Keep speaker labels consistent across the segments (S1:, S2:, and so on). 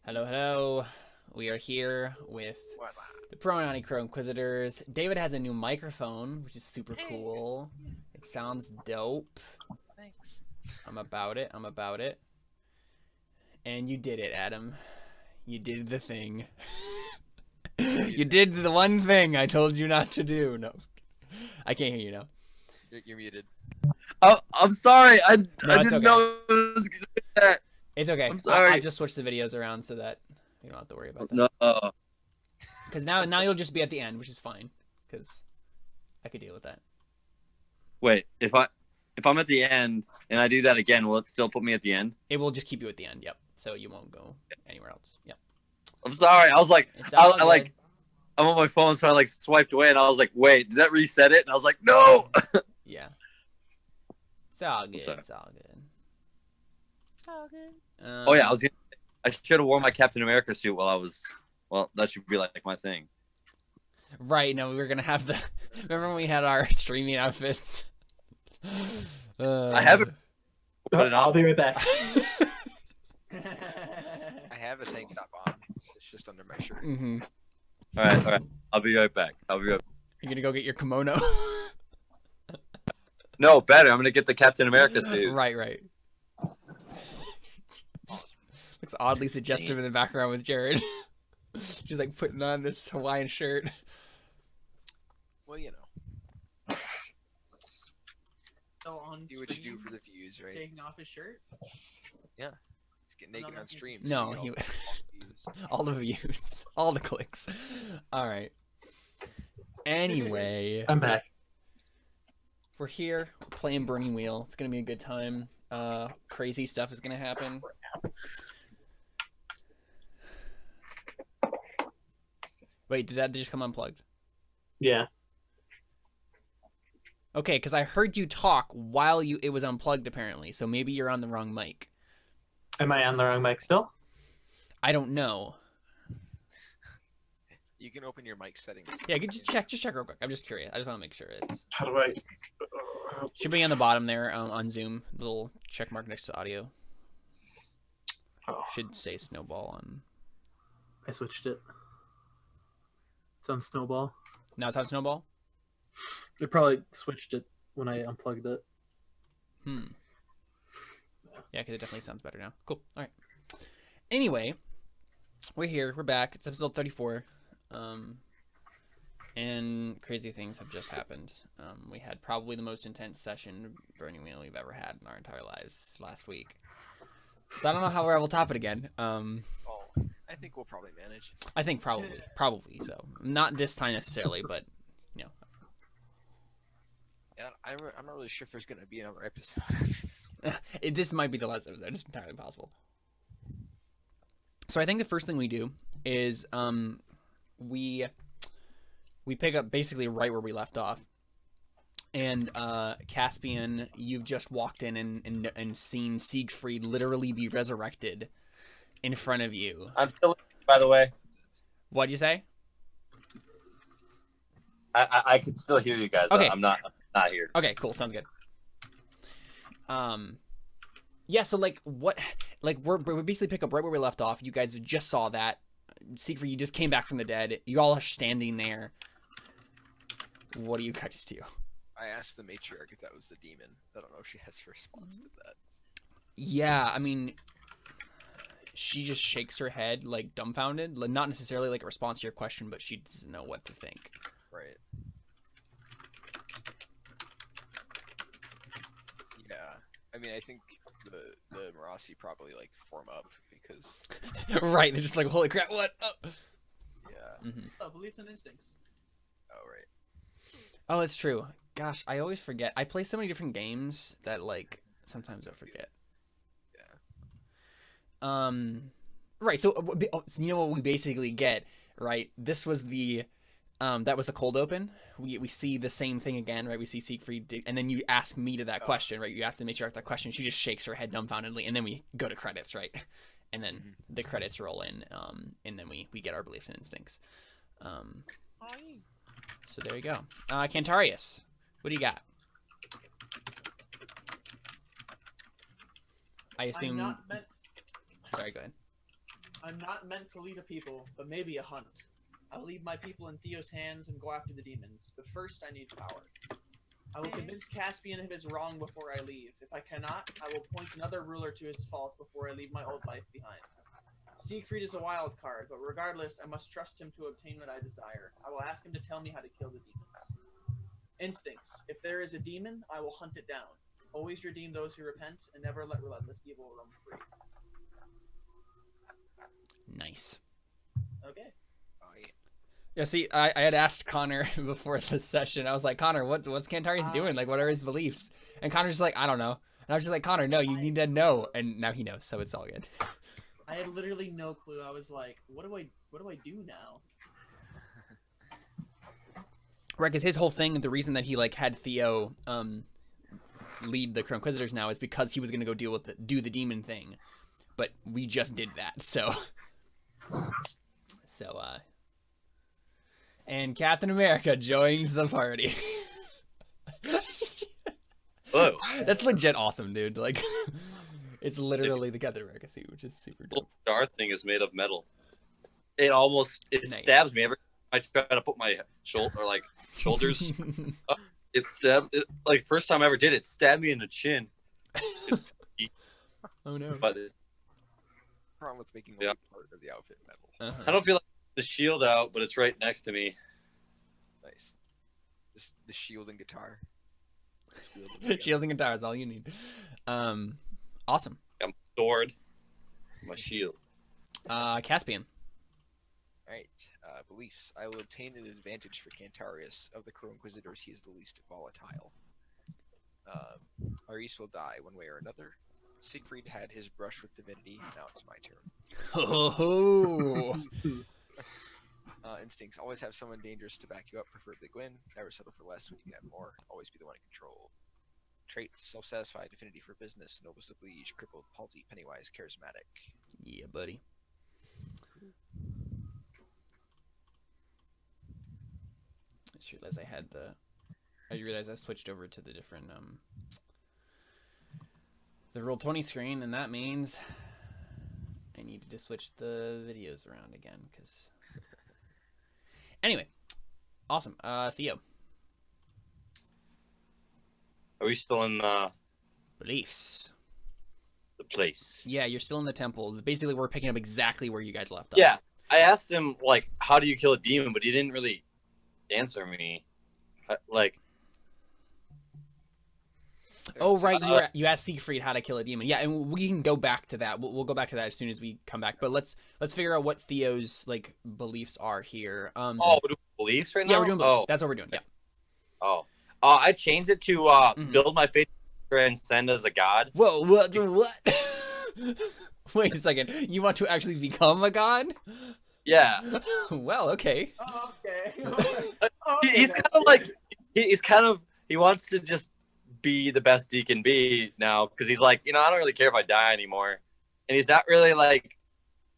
S1: Hello, hello. We are here with the Crow Inquisitors. David has a new microphone, which is super cool. It sounds dope.
S2: Thanks.
S1: I'm about it. I'm about it. And you did it, Adam. You did the thing. You did the one thing I told you not to do. No, I can't hear you now.
S2: You're muted.
S3: Oh, I'm sorry. I
S1: it's
S3: didn't
S1: okay.
S3: know it was gonna do that.
S1: It's okay.
S3: I'm sorry.
S1: I'll just switch the videos around so that you don't have to worry about that.
S3: No.
S1: Because now you'll just be at the end, which is fine. Because I could deal with that.
S3: Wait, if I'm at the end and I do that again, will it still put me at the end?
S1: It will just keep you at the end. Yep. So you won't go anywhere else. Yep.
S3: I'm sorry. I was like,
S1: I'm
S3: on my phone, so I swiped away, and I was like, wait, did that reset it? And I was like, no.
S1: Yeah. It's all good.
S3: Sorry.
S1: It's all good. It's all good.
S3: Oh yeah, I should have worn my Captain America suit while I was. Well, that should be like my thing.
S1: Right. No, we were gonna have the. Remember when we had our streaming outfits?
S3: I haven't.
S4: I'll be right back.
S2: I have a tank top on. It's just under my shirt.
S1: Mm-hmm.
S3: All right. I'll be right back.
S1: You're gonna go get your kimono.
S3: No, better. I'm gonna get the Captain America suit.
S1: Right. Looks oddly suggestive in the background with Jared. She's like putting on this Hawaiian shirt.
S2: Well, you know.
S4: So on
S2: Do what you do for the views, right?
S4: taking off his shirt.
S2: Yeah. He's getting naked on stream.
S1: No,
S2: so
S1: all the views, all the clicks. All right. Anyway,
S4: I'm back.
S1: we're here we're playing Burning Wheel. It's gonna be a good time. Crazy stuff is gonna happen. Wait, did that just come unplugged?
S4: Yeah.
S1: Okay, because I heard you talk while it was unplugged apparently. So maybe you're on the wrong mic.
S4: Am I on the wrong mic still?
S1: I don't know.
S2: You can open your mic settings.
S1: Yeah, just check real quick. I'm just curious. I just want to make sure it's
S4: How do I?
S1: should be on the bottom there on Zoom. The little check mark next to audio.
S4: Oh.
S1: Should say Snowball on.
S5: I switched it. It's on Snowball.
S1: Now it's on Snowball.
S5: It probably switched it when I unplugged it.
S1: Yeah, because it definitely sounds better now. Cool. All right. Anyway, we're here. We're back. It's episode 34. And crazy things have just happened. We had probably the most intense session of Burning Wheel we've ever had in our entire lives last week. So I don't know how we'll top it again.
S2: I think we'll probably manage.
S1: I think probably so. Not this time necessarily, but you know.
S2: Yeah, I'm not really sure if there's gonna be another episode.
S1: This might be the last episode. It's entirely possible. So I think the first thing we do is we pick up basically right where we left off. And Caspian, you've just walked in and seen Siegfried literally be resurrected in front of you.
S3: I'm still, by the way.
S1: What'd you say?
S3: I can still hear you guys.
S1: Okay.
S3: I'm not here.
S1: Okay, cool. Sounds good. Yeah. So we basically pick up right where we left off. You guys just saw that. Siegfried, you just came back from the dead. You all are standing there. What do you guys do?
S2: I asked the matriarch if that was the demon. I don't know if she has a response to that.
S1: Yeah, I mean, she just shakes her head like dumbfounded. Like, not necessarily like a response to your question, but she doesn't know what to think.
S2: Right. Yeah. I mean, I think the Marasi probably like form up because.
S1: Right, they're just like, holy crap, what? Oh.
S2: Yeah.
S4: Oh, beliefs and instincts.
S2: Oh right.
S1: Oh, it's true. Gosh, I always forget. I play so many different games that like sometimes I forget.
S2: Yeah.
S1: Right. So you know what we basically get, right? This was the that was the cold open. We see the same thing again, right? We see Siegfried, and then you ask me to that question, right? You ask the matriarch that question. She just shakes her head dumbfoundedly, and then we go to credits, right? And then the credits roll in, and then we get our beliefs and instincts. So there you go. Cantarius, what do you got? I assume.
S4: I'm not meant
S1: Sorry, go ahead.
S4: I'm not meant to lead a people, but maybe a hunt. I'll leave my people in Theo's hands and go after the demons, but first I need power. I will convince Caspian of his wrong before I leave. If I cannot, I will point another ruler to his fault before I leave my old life behind. Siegfried is a wild card, but regardless, I must trust him to obtain what I desire. I will ask him to tell me how to kill the demons. Instincts. If there is a demon, I will hunt it down. Always redeem those who repent, and never let relentless evil roam free.
S1: Nice.
S4: Okay.
S2: Oh, yeah.
S1: Yeah, see, I had asked Connor before the session. I was like, Connor, what's Cantarius doing? Like, what are his beliefs? And Connor's just like, I don't know. And I was just like, Connor, no, you need to know. And now he knows, so it's all good.
S4: I had literally no clue. I was like, what do I do now?
S1: Right, because his whole thing, the reason that he like had Theo lead the Crow Inquisitors now is because he was gonna go do the demon thing, but we just did that. So and Captain America joins the party.
S3: Whoa.
S1: That's legit awesome, dude. Like, it's literally the Captain America suit, which is super
S3: The
S1: dope.
S3: star thing is made of metal. It
S1: Nice.
S3: stabs me every time I try to put my shoulders up. It stabbed. Like first time I ever did it, stabbed me in the chin.
S1: Oh no.
S3: But it's,
S2: Problem with making
S3: Yeah.
S2: one part of the outfit metal.
S1: Uh-huh.
S3: I don't feel like the shield out, but it's right next to me.
S2: Nice. Just the shield and guitar. Just wield them together.
S1: Shielding and tower is all you need. Awesome.
S3: Got my sword, my shield.
S1: Caspian.
S2: Alright, beliefs. I will obtain an advantage for Cantarius. Of the Crow Inquisitors, he is the least volatile. Aris will die one way or another. Siegfried had his brush with divinity. Now it's my turn.
S1: Oh.
S2: Instincts. Always have someone dangerous to back you up, preferably Gwyn. Never settle for less when you can have more. Always be the one in control. Traits. Self-satisfied, affinity for business, nobles of liege, crippled, palsy, pennywise, charismatic.
S1: Yeah, buddy. I just realized I realized I switched over to the different the Roll20 screen, and that means I needed to switch the videos around again, because anyway, awesome. Theo.
S3: Are we still in the
S1: Beliefs.
S3: place?
S1: Yeah, you're still in the temple. Basically, we're picking up exactly where you guys left off.
S3: Yeah. I asked him like, how do you kill a demon, but he didn't really answer me. Like,
S1: Oh, right. You asked Siegfried how to kill a demon. Yeah, and we can go back to that. We'll go back to that as soon as we come back. But let's figure out what Theo's like beliefs are here.
S3: oh, we're doing beliefs right now.
S1: Yeah, we're doing beliefs.
S3: Oh,
S1: That's what we're doing. Yeah.
S3: oh. I changed it to build my faith and send as a god.
S1: Whoa, what? Wait a second. You want to actually become a god?
S3: Yeah.
S1: Well, okay.
S4: Oh, okay.
S3: He's kind of like he wants to just be the best he can be now, because he's like, I don't really care if I die anymore, and he's not really like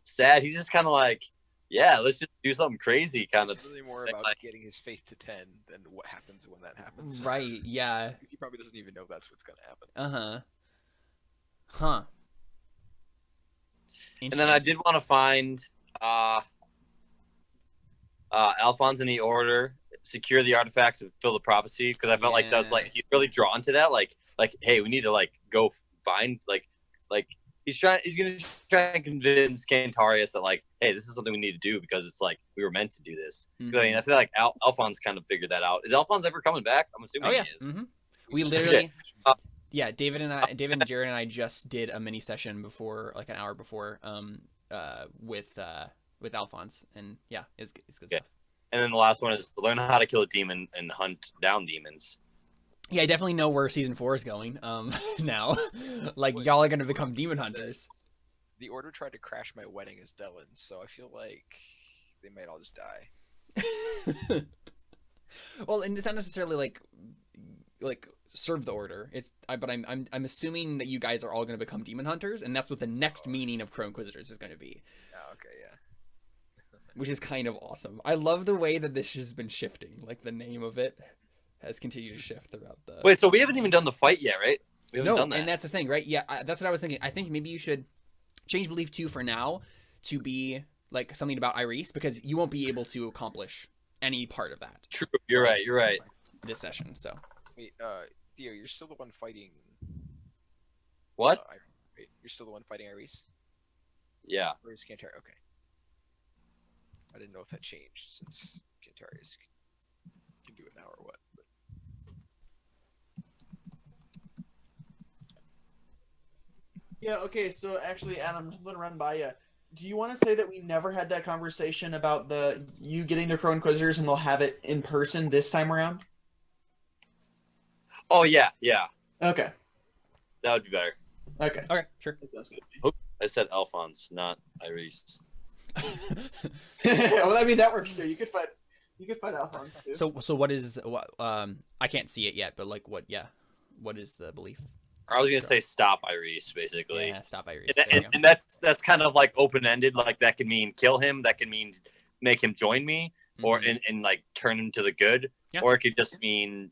S3: sad. He's just kind of like, yeah, let's just do something crazy kind of.
S2: It's really more about getting his faith to 10 than what happens when that happens.
S1: Right. Yeah.
S2: Because he probably doesn't even know that's what's going to happen.
S1: Huh.
S3: And then I did want to find Alphonse in the order, secure the artifacts, and fulfill the prophecy, because I felt like that was like he's really drawn to that. Like hey, we need to like go find like he's gonna try and convince Cantarius that like, hey, this is something we need to do, because it's like we were meant to do this. Because I mean, I feel like Alphonse kind of figured that out. Is Alphonse ever coming back? I'm assuming he is.
S1: We literally yeah, David and Jared and I just did a mini session before, like an hour before, with Alphonse, and yeah, it's good stuff.
S3: And then the last one is learn how to kill a demon and hunt down demons.
S1: Yeah, I definitely know where season 4 is going. Now, like y'all are gonna become demon hunters.
S2: The Order tried to crash my wedding as Delans, so I feel like they might all just die.
S1: Well, and it's not necessarily like serve the Order. But I'm assuming that you guys are all gonna become demon hunters, and that's what the next meaning of Crow Inquisitors is gonna be.
S2: Oh, okay, yeah.
S1: Which is kind of awesome. I love the way that this has been shifting. Like the name of it has continued to shift throughout the.
S3: Wait, so we haven't even done the fight yet, right? We haven't done that.
S1: And that's the thing, right? Yeah, that's what I was thinking. I think maybe you should change belief 2 for now to be like something about Iris, because you won't be able to accomplish any part of that
S3: True. You're right. You're right.
S1: this session. So
S2: Wait, Theo, you're still the one fighting.
S3: What?
S2: Wait, you're still the one fighting Iris?
S3: Yeah.
S2: Or is Cantarius? Okay. I didn't know if that changed since Cantarius can do it now or what. But...
S4: Yeah, okay, so actually, Adam, I'm gonna run by you. Do you want to say that we never had that conversation about you getting the Crow Inquisitors and we'll have it in person this time around?
S3: Oh yeah, yeah.
S4: Okay.
S3: That would be better.
S4: Okay.
S1: okay, sure.
S4: That's good.
S3: I said Alphonse, not Iris.
S4: Well, I mean that works too. You could fight Alphonse too.
S1: So what is what? I can't see it yet, but like what? Yeah, what is the belief?
S3: I was gonna say stop Iris, basically.
S1: Yeah, stop Iris.
S3: And that's kind of like open ended. Like that can mean kill him. That can mean make him join me, or and like turn him to the good.
S1: Yeah.
S3: Or it could just mean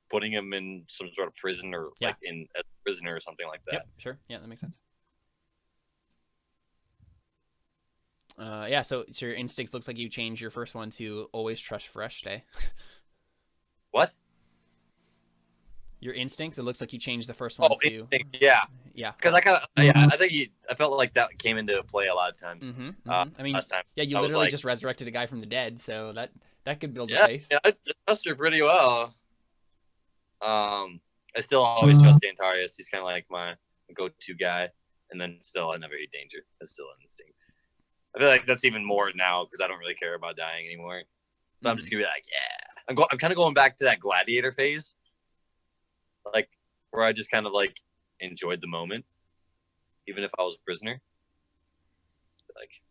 S3: putting him in some sort of prison, or
S1: Yeah.
S3: like in a prisoner or something like that.
S1: Yep, sure. Yeah, that makes sense. Yeah, so your instincts looks like you changed your first one to always trust fresh day.
S3: What?
S1: Your instincts, it looks like you changed the first one
S3: Oh,
S1: to
S3: instinct, yeah.
S1: yeah.
S3: Because I think I felt like that came into play a lot of times.
S1: I mean,
S3: Last time.
S1: yeah, you
S3: I was
S1: literally
S3: like-
S1: just resurrected a guy from the dead, so that could build
S3: Yeah,
S1: faith.
S3: yeah, I trust her pretty well. I still always trust Cantarius. He's kind of like my go-to guy. And then still, I never eat danger. That's still an instinct. I feel like that's even more now because I don't really care about dying anymore. But I'm just gonna be like, yeah. I'm kind of going back to that gladiator phase, like where I just kind of like enjoyed the moment, even if I was a prisoner. Like,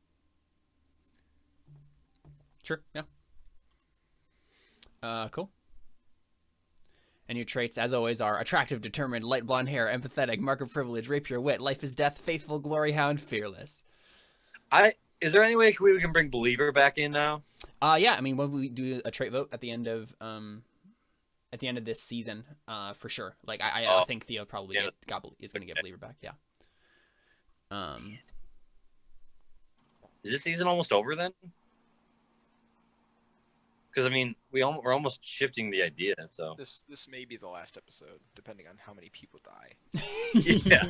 S1: Sure, yeah. Cool. And your traits, as always, are attractive, determined, light blonde hair, empathetic, mark of privilege, rapier wit, life is death, faithful, glory hound, fearless.
S3: is there any way we can bring Believer back in now?
S1: Yeah, I mean, when we do a trait vote at the end of this season, for sure. Like I think Theo probably is going to get Believer back. Yeah.
S3: Is this season almost over then? Because I mean, we're almost shifting the idea. So
S2: This may be the last episode, depending on how many people die.
S3: yeah.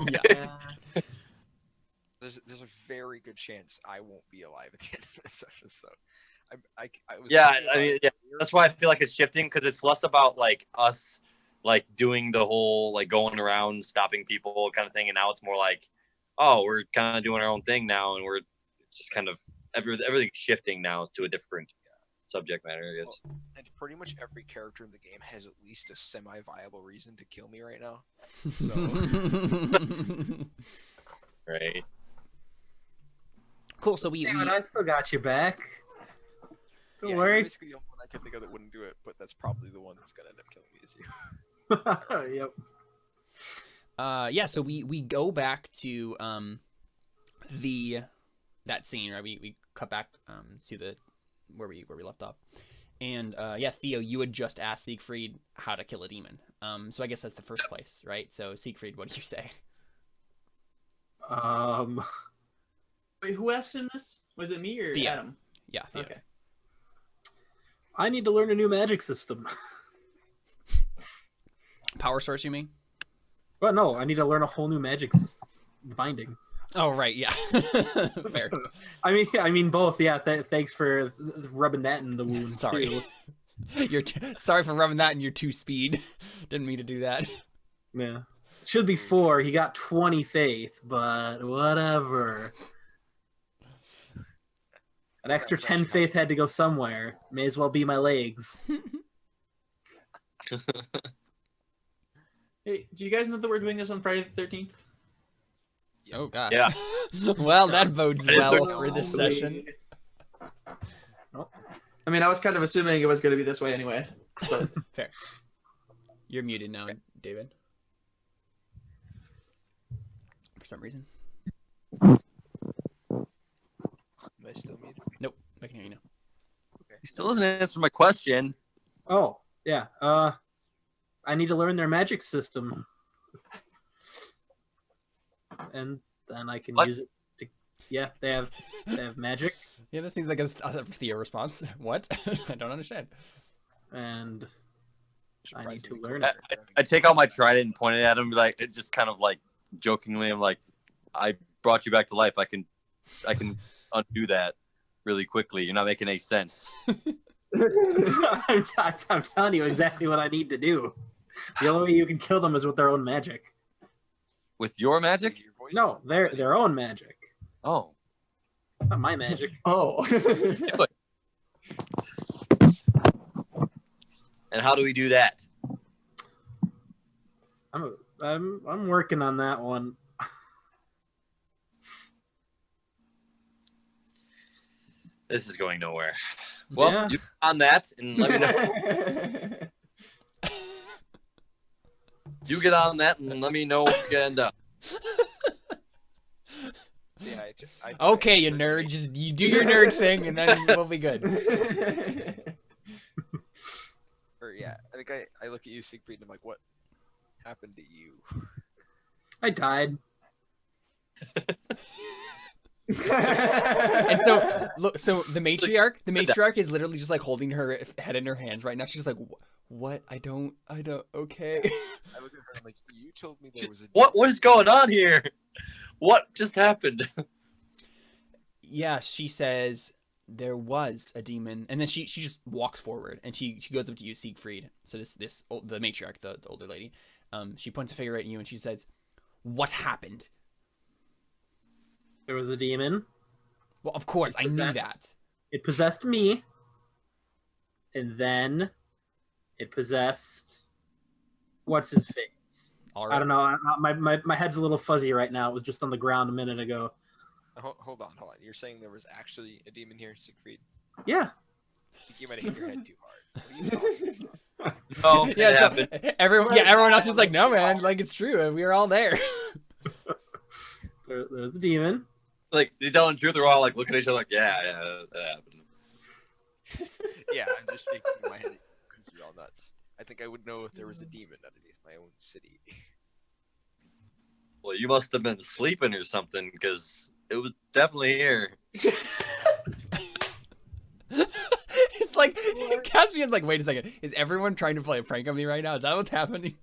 S2: There's a very good chance I won't be alive at the end of this session. So, I was
S3: Yeah,
S2: thinking
S3: I mean,
S2: about
S3: yeah.
S2: it earlier.
S3: That's why I feel like it's shifting because it's less about like us like doing the whole like going around stopping people kind of thing, and now it's more like, oh, we're kind of doing our own thing now, and we're just kind of everything's shifting now to a different subject matter, I guess.
S2: And pretty much every character in the game has at least a semi-viable reason to kill me right now.
S3: Right.
S1: Cool. So we
S5: Damn it, I still got you back. Don't
S2: Yeah,
S5: worry.
S2: you're basically the only one I can think of that wouldn't do it, but that's probably the one that's gonna end up killing me is you.
S5: Yep.
S1: yeah, so we go back to that scene, right? We cut back to the where we left off. And yeah, Theo, you had just asked Siegfried how to kill a demon. So I guess that's the first place, right? So Siegfried, what did you say?
S4: Wait, who asked him this? Was it me or
S1: Theo.
S4: Adam?
S1: Yeah, Theo.
S4: Okay.
S5: I need to learn a new magic system.
S1: Power source, you mean?
S5: Well, no, I need to learn a whole new magic system. Binding.
S1: Oh, right, yeah. Fair.
S5: I mean both. Yeah. Thanks for rubbing that in the wound.
S1: Sorry.
S5: Too.
S1: Sorry for rubbing that in your 2 speed. Didn't mean to do that.
S5: Yeah. Should be 4. He got 20 faith, but whatever. An extra 10 faith had to go somewhere. May as well be my legs.
S4: Hey, do you guys know that we're doing this on Friday the 13th?
S1: Oh, God.
S3: Yeah.
S1: Well, that bodes
S3: Friday the
S1: well for this session.
S4: I mean, I was kind of assuming it was going to be this way anyway. But
S1: Fair. You're muted now, David. For some reason.
S2: Am I still muted?
S1: Nope, I can hear you now.
S3: He still doesn't answer my question.
S5: Oh, yeah. I need to learn their magic system. And then I can
S3: What?
S5: use it to Yeah, they have magic,
S1: Yeah, that seems like a Theo response. What? I don't understand.
S5: and I need to
S2: Surprisingly
S5: learn
S2: quick.
S5: it.
S3: I take out my trident and point it at him, like it just kind of like jokingly. I'm like, I brought you back to life. I can undo that really quickly. You're not making any sense.
S5: I'm telling you exactly what I need to do. The only way you can kill them is with their own magic.
S3: With your magic?
S2: Your voice
S5: No, their own magic,
S3: Oh.
S5: not my magic.
S6: Oh.
S3: And how do we do that?
S5: I'm working on that one.
S3: This is going nowhere. Well,
S5: Yeah.
S3: you on that and let me know. You get on that and let me know what you end up.
S2: Yeah,
S1: Okay, you nerd, just you do your nerd thing, and then we'll be good.
S2: Or yeah, I think I look at you, Siegfried, and I'm like, what happened to you?
S5: I died.
S1: And so, look, so the matriarch is literally just like holding her head in her hands right now. She's like, "What? I don't. Okay."
S2: I look at her and I'm like, you told me there was a
S3: What is going on here? What just happened?
S1: Yeah, she says there was a demon, and then she just walks forward and she goes up to you, Siegfried. So the matriarch, the older lady, she points a finger at you and she says, "What happened?"
S5: There was a demon.
S1: Well, of course, I knew
S5: Possessed.
S1: that.
S5: It possessed me, and then it possessed what's his face.
S1: All
S5: I
S1: right.
S5: don't know. My head's a little fuzzy right now. It was just on the ground a minute ago.
S2: Hold on. You're saying there was actually a demon here, Siegfried?
S5: Yeah.
S2: I think you might have hit your head too hard. What are you talking about?
S3: Oh,
S1: Yeah,
S3: it
S1: so
S3: happened.
S1: everyone else is like, "No, man, like it's true. We were all there."
S5: There's a demon.
S3: Like, they telling the truth, they're all like looking at each other like, yeah, that happened.
S2: Yeah, I'm just shaking my head because you're all nuts. I think I would know if there was a demon underneath my own city.
S3: Well, you must have been sleeping or something, because it was definitely here.
S1: It's like Caspian's like, "Wait a second, is everyone trying to play a prank on me right now? Is that what's happening?"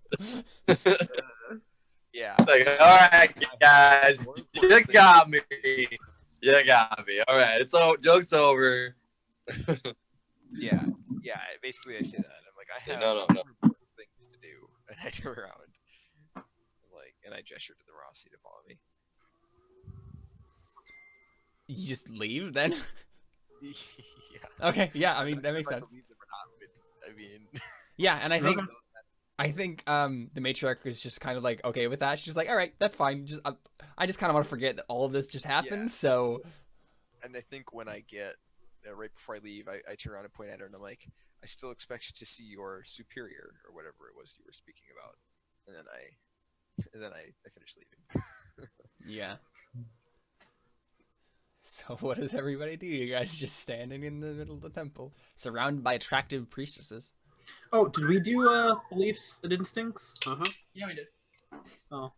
S2: Yeah.
S3: Like, all right, guys, you got me. You got me. All right, it's all joke's over.
S2: Yeah. Basically, I say that. I'm like, I have
S3: No.
S2: important things to do, and I turn around, and I gesture to the Rossi to follow me.
S1: You just leave then?
S2: Yeah.
S1: Okay, yeah. I mean, that
S2: If
S1: makes
S2: I
S1: sense.
S2: believe them or not, but, I mean,
S1: Yeah, and
S5: Okay.
S1: I think the matriarch is just kind of like okay with that. She's just like, "All right, that's fine. Just I just kind of want to forget that all of this just happened."
S2: Yeah.
S1: So
S2: and I think when I get right before I leave, I turn around and point at her, and I'm like, I still expect to see your superior or whatever it was you were speaking about, and then I finish leaving.
S1: yeah. So what does everybody do? You guys just standing in the middle of the temple, surrounded by attractive priestesses.
S5: Oh, did we do beliefs and instincts?
S4: Yeah, we did.
S5: Oh.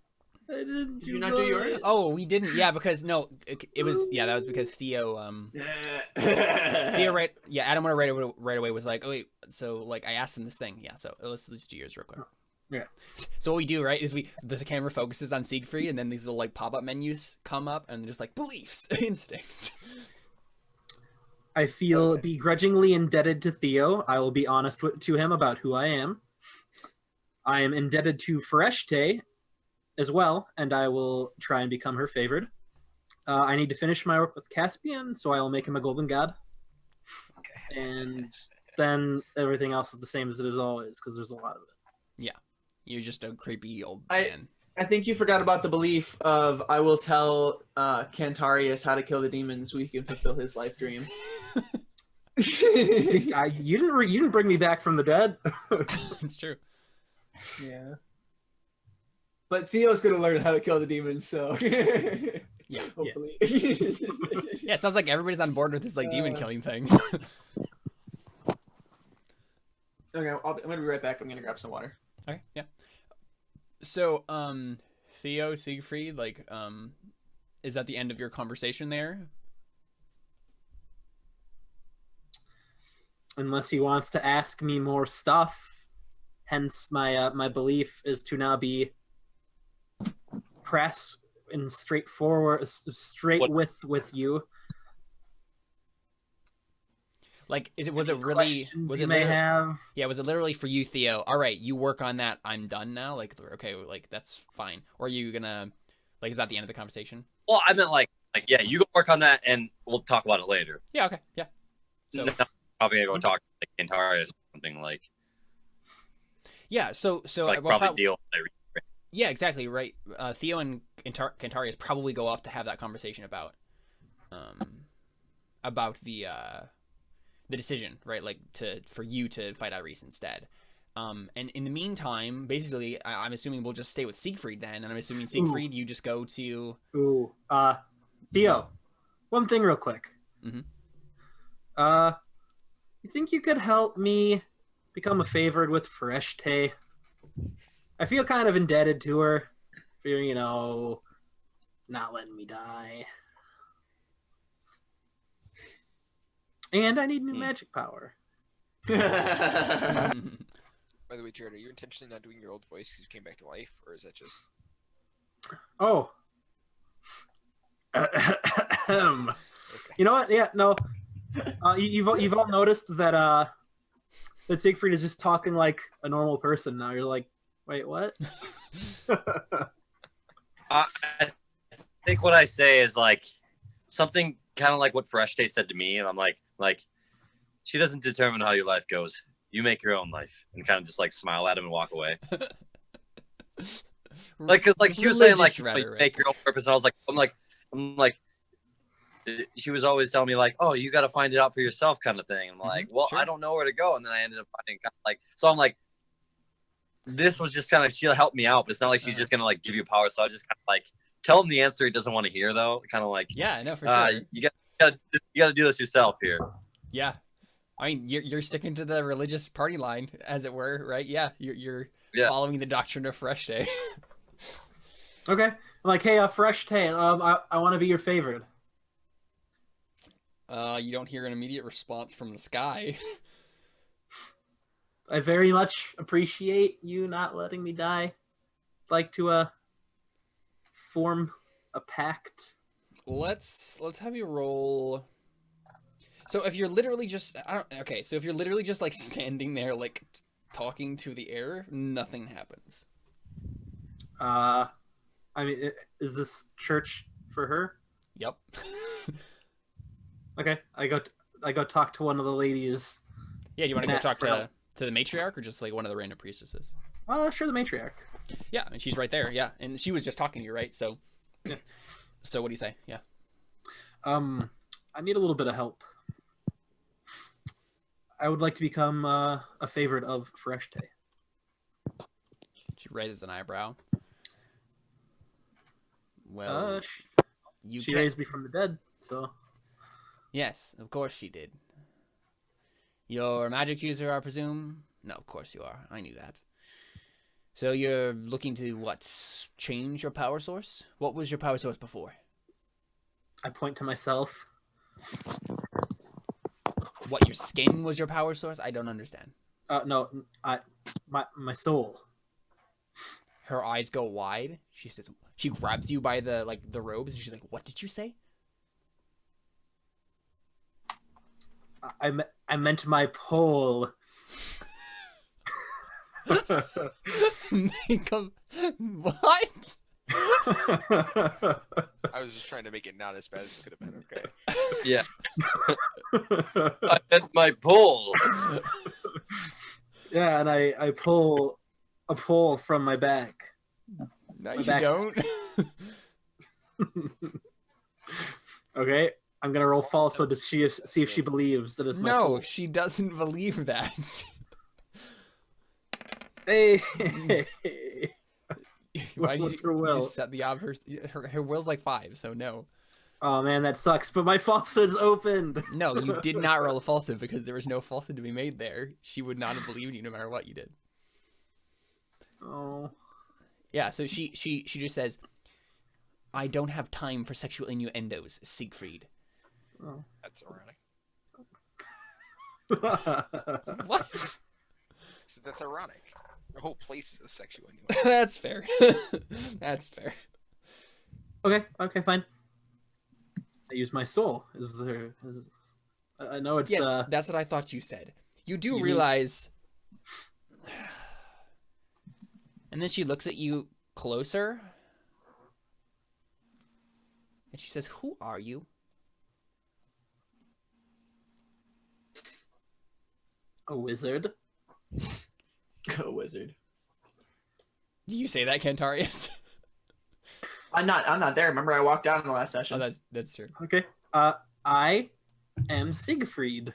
S5: I didn't
S4: Did you not do yours?
S1: Oh, we didn't. Yeah, because no, it was that was because Theo Theo Adam right away was like, "Oh wait, so like I asked him this thing." Yeah, so let's do yours real quick.
S5: Yeah.
S1: So what we do, right, is the camera focuses on Siegfried, and then these little like pop-up menus come up, and they're just like beliefs, instincts.
S5: I feel begrudgingly indebted to Theo. I will be honest to him about who I am. I am indebted to Fereshte as well, and I will try and become her favored. I need to finish my work with Caspian, so I will make him a golden god. And then everything else is the same as it is always, because there's a lot of it.
S1: You're just a creepy old
S6: I-
S1: man.
S6: I think you forgot about the belief of I will tell Cantarius how to kill the demons so he can fulfill his life dream.
S5: You didn't bring me back from the dead.
S1: It's true.
S6: Yeah. But Theo's gonna learn how to kill the demons, so
S1: Yeah.
S6: hopefully.
S1: Yeah, it sounds like everybody's on board with this like demon killing thing.
S6: Okay, I'm gonna be right back. I'm gonna grab some water.
S1: Okay, yeah. So, Theo, Siegfried, like, is that the end of your conversation there?
S5: Unless he wants to ask me more stuff. Hence, my belief is to now be pressed and straight with you.
S1: Like, was it really? Was it
S5: may have?
S1: Yeah, was it literally for you, Theo? All right, you work on that. I'm done now. Like, okay, like that's fine. Or are you gonna, like, is that the end of the conversation?
S3: Well, I meant like yeah, you go work on that, and we'll talk about it later.
S1: Yeah. Okay. Yeah. So
S3: No, probably gonna go talk to like Cantarius or something like.
S1: Yeah. So
S3: Like
S1: well,
S3: probably deal.
S1: Yeah, exactly right. Theo and Cantarius probably go off to have that conversation about the decision, right? Like for you to fight Iris instead. And in the meantime, basically, I'm assuming we'll just stay with Siegfried then, and I'm assuming Siegfried, you just go to.
S5: Theo, one thing real quick.
S1: Mhm.
S5: You think you could help me become a favorite with Freshte? I feel kind of indebted to her for, not letting me die. And I need new magic power.
S2: By the way, Jared, are you intentionally not doing your old voice because you came back to life, or is that just?
S5: Oh.
S2: Okay.
S5: You know what? Yeah, no. You've all noticed that Siegfried is just talking like a normal person now. You're like, wait, what?
S3: I think what I say is like something kind of like what Freshte said to me, and I'm like she doesn't determine how your life goes. You make your own life, and kind of just like smile at him and walk away. Like, cause like she was saying like make your own purpose, and I was like, I'm like, she was always telling me like, oh, you got to find it out for yourself, kind of thing. I'm like, well,
S1: sure.
S3: I don't know where to go, and then I ended up finding kind of like, so I'm like, this was just kind of she'll help me out, but it's not like she's just gonna like give you power. So I just kind of like tell him the answer he doesn't want to hear though. Kind of like,
S1: yeah, no, for sure.
S3: You got to do this yourself here.
S1: Yeah, I mean, you're sticking to the religious party line, as it were, right? Yeah, you're following the doctrine of Freshte.
S5: Okay, I'm like, hey, Freshte, I want to be your favorite.
S1: You don't hear an immediate response from the sky.
S5: I very much appreciate you not letting me die. I'd like to form a pact.
S1: Let's have you roll. So if you're literally just so if you're literally just like standing there like talking to the air, nothing happens.
S5: I mean, is this church for her?
S1: Yep.
S5: Okay, I go talk to one of the ladies.
S1: Yeah, do you want to go talk to the matriarch or just like one of the random priestesses?
S5: Sure, the matriarch.
S1: Yeah, and she's right there. Yeah, and she was just talking to you, right? So, yeah. So what do you say? Yeah.
S5: I need a little bit of help. I would like to become a favorite of Freshte.
S1: She raises an eyebrow. Well,
S5: she raised me from the dead, so.
S1: Yes, of course she did. You're a magic user, I presume? No, of course you are. I knew that. So you're looking to, change your power source? What was your power source before?
S5: I point to myself.
S1: What, your skin was your power source? I don't understand.
S5: No, my soul.
S1: Her eyes go wide. She grabs you by the robes, and she's like, what did you say?
S5: I meant my pole.
S1: What?
S2: I was just trying to make it not as bad as it could have been. Okay.
S3: Yeah. I meant my pole.
S5: Yeah, and I pull a pole from my back.
S1: No, you don't.
S5: Okay, I'm gonna roll falso to see if she believes that it's my pole.
S1: No, she doesn't believe that.
S5: Hey.
S1: Why did
S5: What's
S1: you
S5: her will?
S1: just set the obverse? Her will's like 5, so no.
S5: Oh man, that sucks. But my falsehood's opened.
S1: No, you did not roll a falsehood because there was no falsehood to be made there. She would not have believed you no matter what you did.
S5: Oh.
S1: Yeah, so she just says, I don't have time for sexual innuendos, Siegfried.
S5: Oh.
S2: That's ironic.
S1: What?
S2: So that's ironic. The whole place is a sexual innuendo.
S1: That's fair. That's fair.
S5: Okay, fine. I use my soul. I know it's
S1: Yes, that's what I thought you said. You do
S5: You
S1: realize... And then she looks at you closer. And she says, who are you?
S5: a wizard.
S6: Go wizard.
S1: Do you say that, Cantarius?
S6: I'm not there. Remember, I walked out in the last session.
S1: Oh, that's true.
S5: Okay. I am Siegfried.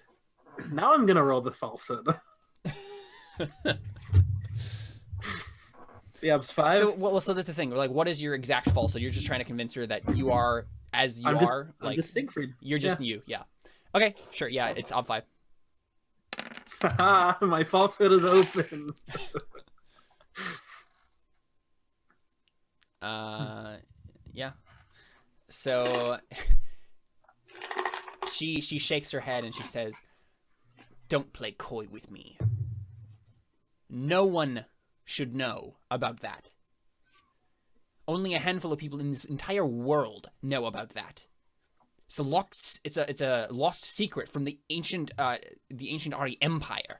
S5: Now I'm gonna roll the falsehood. Yeah, it's 5.
S1: So that's the thing. Like, what is your exact falsehood? You're just trying to convince her that you are as you
S5: I'm
S1: are.
S5: I'm just Siegfried.
S1: You're just you. Yeah. Okay. Sure. Yeah. It's ob 5.
S5: My falsehood is open.
S1: Yeah. So she shakes her head and she says, "Don't play coy with me. No one should know about that. Only a handful of people in this entire world know about that. It's a lost secret from the ancient Ari Empire."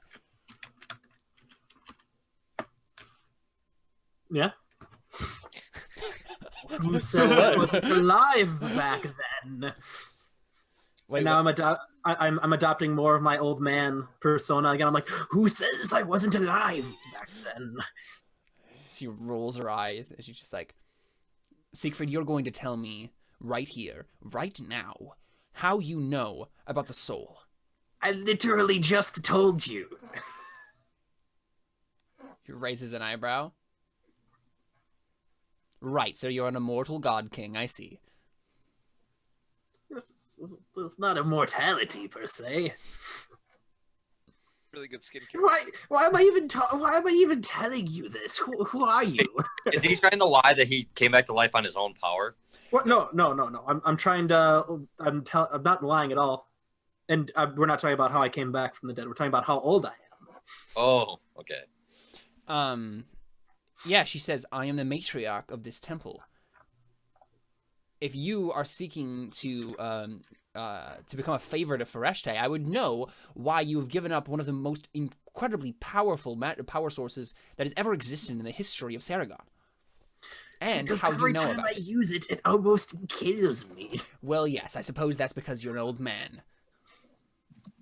S5: Yeah. Who says I wasn't alive back then?
S1: Wait,
S5: And now I'm adopting more of my old man persona again. I'm like, who says I wasn't alive back then?
S1: She rolls her eyes and she's just like, "Siegfried, you're going to tell me right here, right now, how you know about the soul."
S5: I literally just told you.
S1: He raises an eyebrow. "Right, so you're an immortal god king, I see."
S5: It's not immortality per se.
S2: Really good skincare.
S5: Why am I even telling you this? Who are you?
S3: Is he trying to lie that he came back to life on his own power?
S5: What? No. I'm trying to. I'm not lying at all. And we're not talking about how I came back from the dead. We're talking about how old I am.
S3: Oh, okay.
S1: Yeah, she says, "I am the matriarch of this temple. If you are seeking to become a favorite of Fereshte, I would know why you have given up one of the most incredibly powerful power sources that has ever existed in the history of Serragon. And
S5: Because
S1: how
S5: every
S1: you know
S5: time
S1: about
S5: I
S1: it."
S5: use it, it almost kills me.
S1: Well, yes, I suppose that's because you're an old man.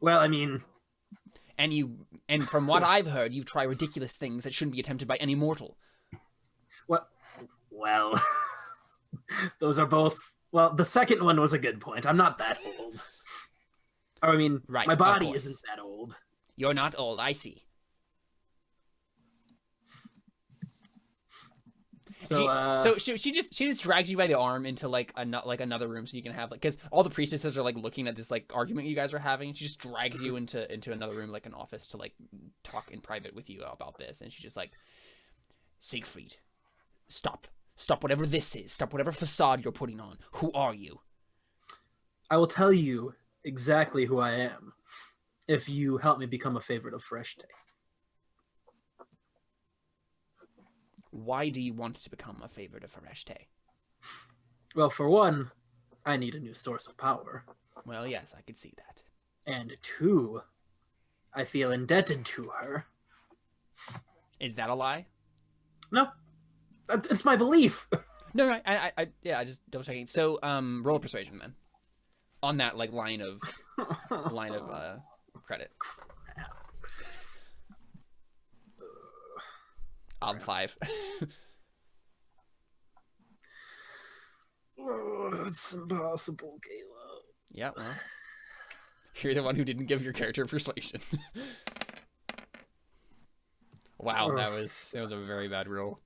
S5: Well, I mean,
S1: And from what I've heard, you've tried ridiculous things that shouldn't be attempted by any mortal.
S5: well, those are both. Well, the second one was a good point. I'm not that old. I mean,
S1: Right,
S5: my
S1: of
S5: body
S1: course.
S5: isn't that old.
S1: You're not old, I see.
S5: So,
S1: she just drags you by the arm into like another room so you can have because all the priestesses are like looking at this like argument you guys are having. She just drags you into another room, like an office, to like talk in private with you about this. And she's just like, "Siegfried, stop whatever this is. Stop whatever facade you're putting on. Who are you?"
S5: I will tell you exactly who I am if you help me become a favorite of Fereshte.
S1: Why do you want to become a favorite of Fereshte?
S5: Well, for one, I need a new source of power.
S1: Well, yes, I could see that.
S5: And 2, I feel indebted to her.
S1: Is that a lie?
S5: No, it's my belief.
S1: No, I just double checking. So, roll a persuasion then, on that like line of credit. Ob 5.
S5: Oh, it's impossible, Kayla.
S1: Yeah, well, you're the one who didn't give your character persuasion. Wow, that was a very bad roll.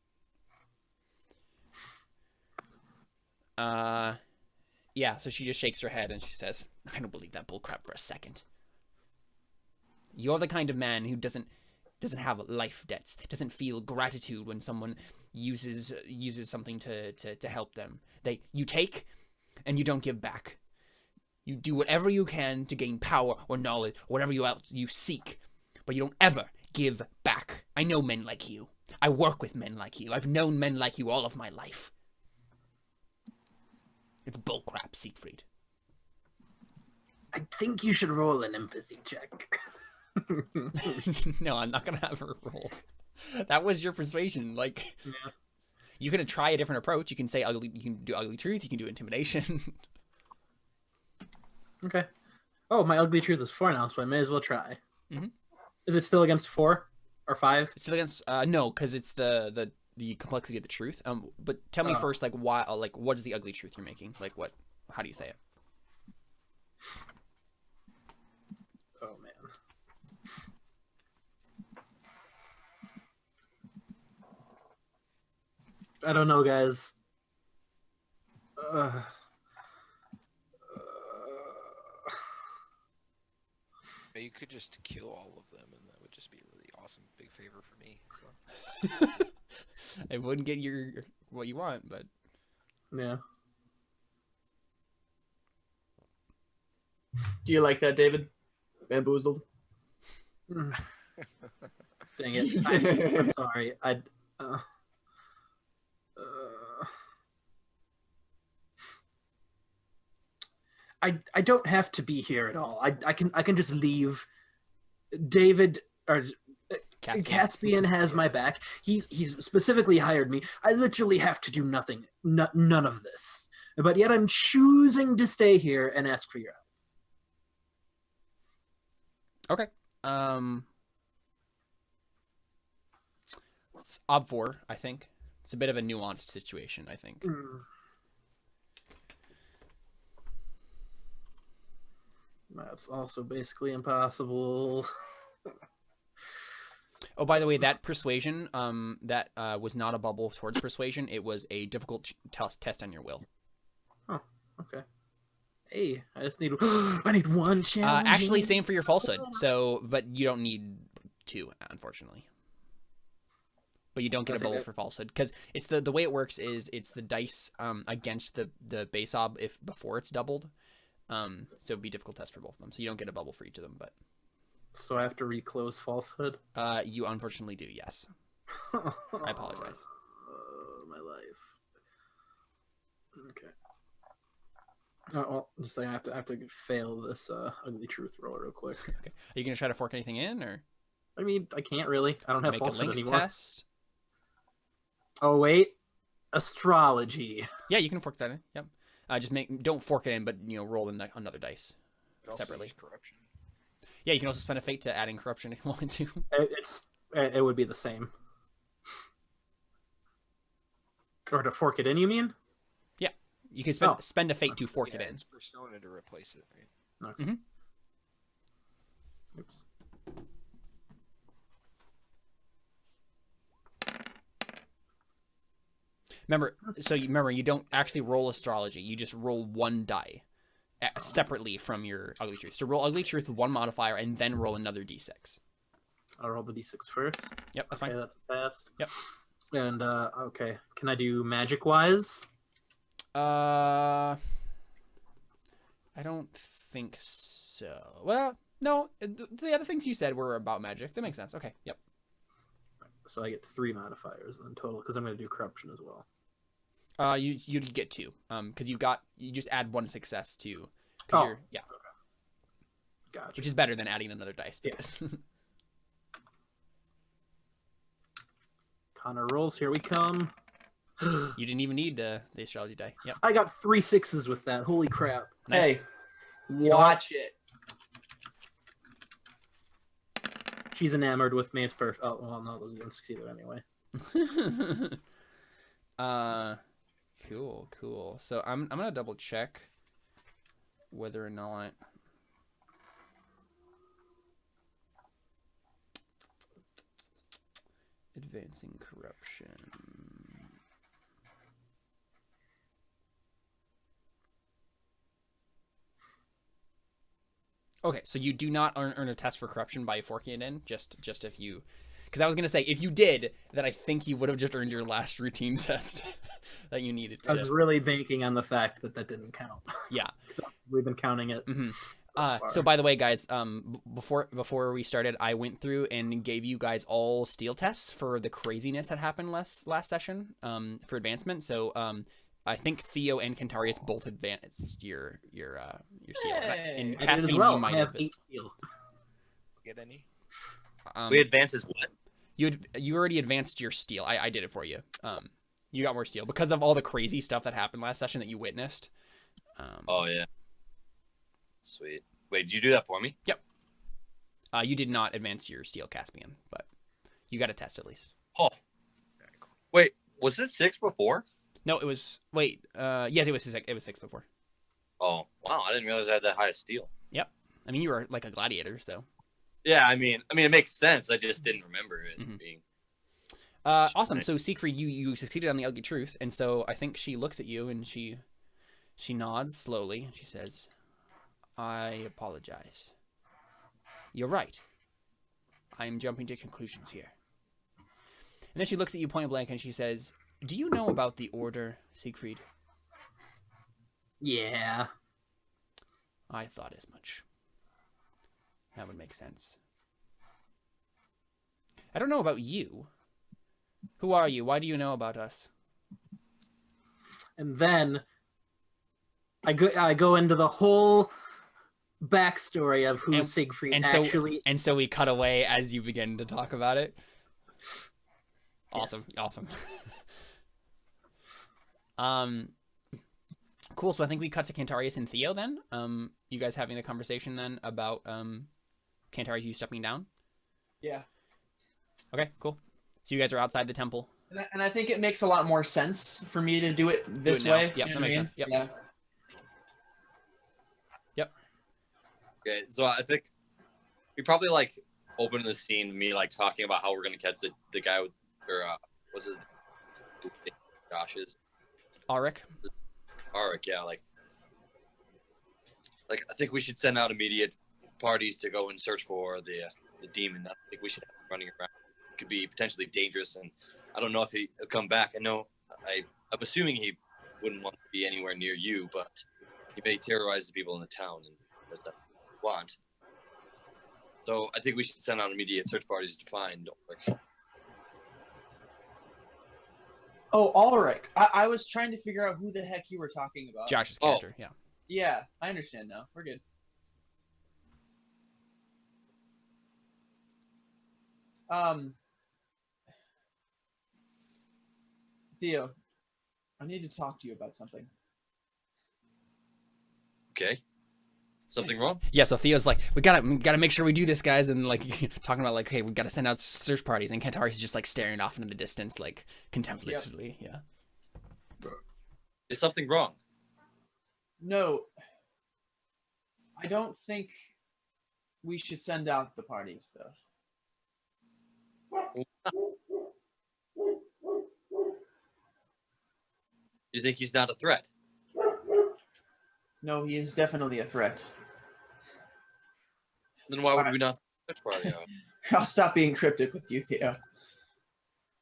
S1: Yeah, so she just shakes her head and she says, "I don't believe that bullcrap for a second. You're the kind of man who doesn't doesn't have life debts, doesn't feel gratitude when someone uses something to help them. You take and you don't give back. You do whatever you can to gain power or knowledge or whatever you seek, but you don't ever give back. I know men like you. I work with men like you. I've known men like you all of my life. It's bullcrap, Siegfried.
S5: I think you should roll an empathy check.
S1: No, I'm not gonna have her roll. That was your persuasion. Like,
S5: Yeah.
S1: you can try a different approach. You can say ugly. You can do ugly truth. You can do intimidation.
S5: Okay. Oh, my ugly truth is 4 now, so I may as well try.
S1: Mhm.
S5: Is it still against 4 or 5?
S1: It's still against no, because it's the complexity of the truth. But tell me first, like, why? Like, what is the ugly truth you're making? Like, what? How do you say it?
S5: Oh man. I don't know, guys.
S2: But you could just kill all of them, and that would just be a really awesome big favor for me. So
S1: It wouldn't get what you want, but
S5: Yeah.
S6: Do you like that, David? Bamboozled.
S5: Dang it. I'm sorry. I don't have to be here at all. I can just leave. David or Caspian has my back. He's specifically hired me. I literally have to do nothing. None of this. But yet I'm choosing to stay here and ask for your help.
S1: okay. It's obvor, I think. It's a bit of a nuanced situation, I think.
S5: That's also basically impossible.
S1: Oh, by the way, that persuasion, that was not a bubble towards persuasion. It was a difficult test on your will.
S5: Oh, okay. Hey, I just need I need one challenge.
S1: Actually, same for your falsehood. So, but you don't need 2, unfortunately. But you don't get a bubble for falsehood because it's the way it works is it's the dice against the base ob if before it's doubled. So it'd be a difficult test for both of them. So you don't get a bubble for each of them, but.
S5: So I have to reclose falsehood?
S1: You unfortunately do, yes. I apologize.
S5: My life. Okay. Oh, well, just saying, I have to fail this ugly truth roll real quick.
S1: Okay. Are you gonna try to fork anything in, or?
S5: I mean, I can't really. I don't have
S1: Make a
S5: falsehood
S1: link
S5: anymore.
S1: test.
S5: Oh wait, astrology.
S1: Yeah, you can fork that in. Yep. Don't fork it in, but roll another dice
S2: you could also
S1: separately.
S2: use corruption.
S1: Yeah, you can also spend a fate to adding corruption if you want to.
S5: It would be the same. Or to fork it in, you mean?
S1: Yeah, you can spend a fate to fork it in.
S2: It's persona to replace it, right?
S5: Okay. Oops.
S1: Remember, you don't actually roll astrology. You just roll 1 die separately from your ugly truth. So roll ugly truth with 1 modifier and then roll another d6.
S5: I'll roll the d6 first.
S1: Yep, that's
S5: Okay,
S1: fine.
S5: that's a pass.
S1: Yep.
S5: And okay, can I do magic wise?
S1: I don't think so. Well, no. The other things you said were about magic. That makes sense. Okay. Yep.
S5: So I get 3 modifiers in total because I'm going to do corruption as well.
S1: You get 2. Because you just add 1 success to.
S5: Oh.
S1: Yeah.
S5: Gotcha.
S1: Which is better than adding another dice.
S5: Yes. Connor rolls. Here we come.
S1: You didn't even need the astrology die. Yep.
S5: I got 3 6s with that. Holy crap!
S1: Nice.
S6: Hey, watch it.
S5: She's enamored with me. It's perfect. Oh well, no, those didn't succeed anyway.
S1: Cool. So I'm gonna double check whether or not advancing corruption. Okay, so you do not earn a test for corruption by forking it in. Just if you Because I was gonna say, if you did, then I think you would have just earned your last routine test that you needed
S5: I
S1: to.
S5: was really banking on the fact that didn't count.
S1: Yeah.
S5: We've been counting it.
S1: Mm-hmm.
S5: thus
S1: So
S5: far.
S1: by the way, guys, before we started, I went through and gave you guys all steel tests for the craziness that happened last session for advancement. So I think Theo and Cantarius both advanced your steel.
S4: Hey.
S1: And
S5: I did as
S1: Caspian,
S5: well.
S1: you might
S5: I have
S1: have.
S5: 8 steel.
S2: Get any?
S3: We advance as what?
S1: You already advanced your steel. I did it for you. You got more steel because of all the crazy stuff that happened last session that you witnessed.
S3: Oh yeah. Sweet. Wait, did you do that for me?
S1: You did not advance your steel, Caspian, but you got a test at least.
S3: Oh. Wait, was it 6 before?
S1: No, it was. Wait. Yes, it was 6. It was 6 before.
S3: Oh, wow! I didn't realize I had that high steel.
S1: I mean, you were like a gladiator, so.
S3: Yeah, I mean, it makes sense. I just didn't remember it
S1: Mhm.
S3: being.
S1: Awesome. So Siegfried, you succeeded on the ugly truth, and so I think she looks at you and she nods slowly and she says, "I apologize. You're right. I am jumping to conclusions here." And then she looks at you point blank and she says, "Do you know about the order, Siegfried?"
S5: Yeah.
S1: I thought as much. That would make sense. I don't know about you. Who are you? Why do you know about us?
S5: And then I go into the whole backstory of who
S1: And-
S5: Siegfried
S1: and so-
S5: actually.
S1: And so we cut away as you begin to talk about it. Awesome. Awesome. Cool. So I think we cut to Cantarius and Theo then. You guys having the conversation then about Cantarius, you stepping down.
S4: Yeah.
S1: Okay, cool. So you guys are outside the temple.
S4: And I think it makes a lot more sense for me to do it this
S1: now.
S4: way.
S1: Yep,
S4: you
S1: that
S4: know what
S1: makes
S4: I mean?
S1: sense. Yep.
S4: Yeah.
S3: Okay, so I think we probably like open the scene me like talking about how we're gonna catch the guy with or what's his name? Josh's
S1: Ulrich.
S3: Arik, yeah, like I think we should send out immediate parties to go and search for the demon. I think we should have him running around. It could be potentially dangerous, and I don't know if he'll come back. I know I'm assuming he wouldn't want to be anywhere near you, but he may terrorize the people in the town, and that's not what we want. So I think we should send out immediate search parties to find Ulrich.
S4: Oh, Ulrich. I was trying to figure out who the heck you were talking about.
S1: Josh's character. Yeah.
S4: Yeah, I understand now. We're good. Theo, I need to talk to you about something.
S3: Okay, something wrong?
S1: Yeah, so Theo's like, we gotta make sure we do this, guys, and like talking about like, hey, we gotta send out search parties, and Cantarius is just like staring off into the distance, like contemplatively. Yeah.
S3: Is something wrong?
S4: No, I don't think we should send out the parties, though.
S3: You think he's not a threat?
S4: No, he is definitely a threat.
S3: Then why would we not search party out?
S4: I'll stop being cryptic with you, Theo.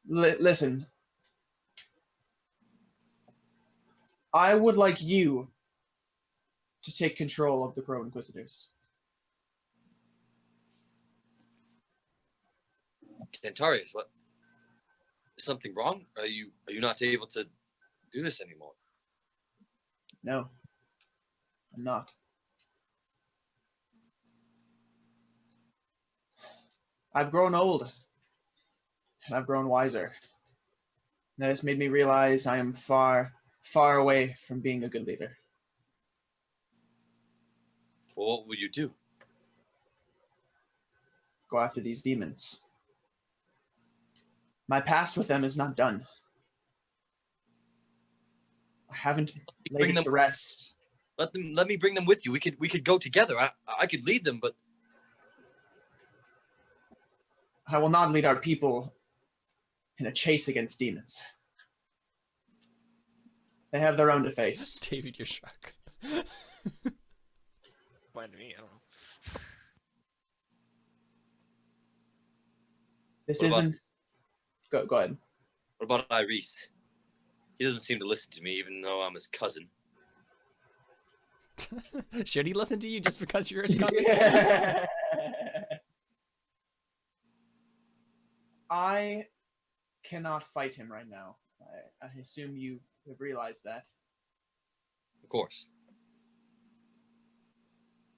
S4: Listen. I would like you to take control of the Crow Inquisitors.
S3: Cantarius, what? Is something wrong? Are you not able to do this anymore?
S4: No, I'm not. I've grown old, and I've grown wiser. And that has made me realize I am far, far away from being a good leader.
S3: Well, what would you do?
S4: Go after these demons. My past with them is not done. I haven't laid it to rest.
S3: Let me bring them with you. We could go together. I could lead them, but
S4: I will not lead our people in a chase against demons. They have their own to face.
S1: David, you're shocked.
S2: Fine to me. I don't know.
S6: This
S3: What about-
S6: isn't. Go ahead.
S3: What about Iris? He doesn't seem to listen to me, even though I'm his cousin.
S1: Should he listen to you just because you're his cousin?
S4: I cannot fight him right now. I assume you have realized that.
S3: Of course.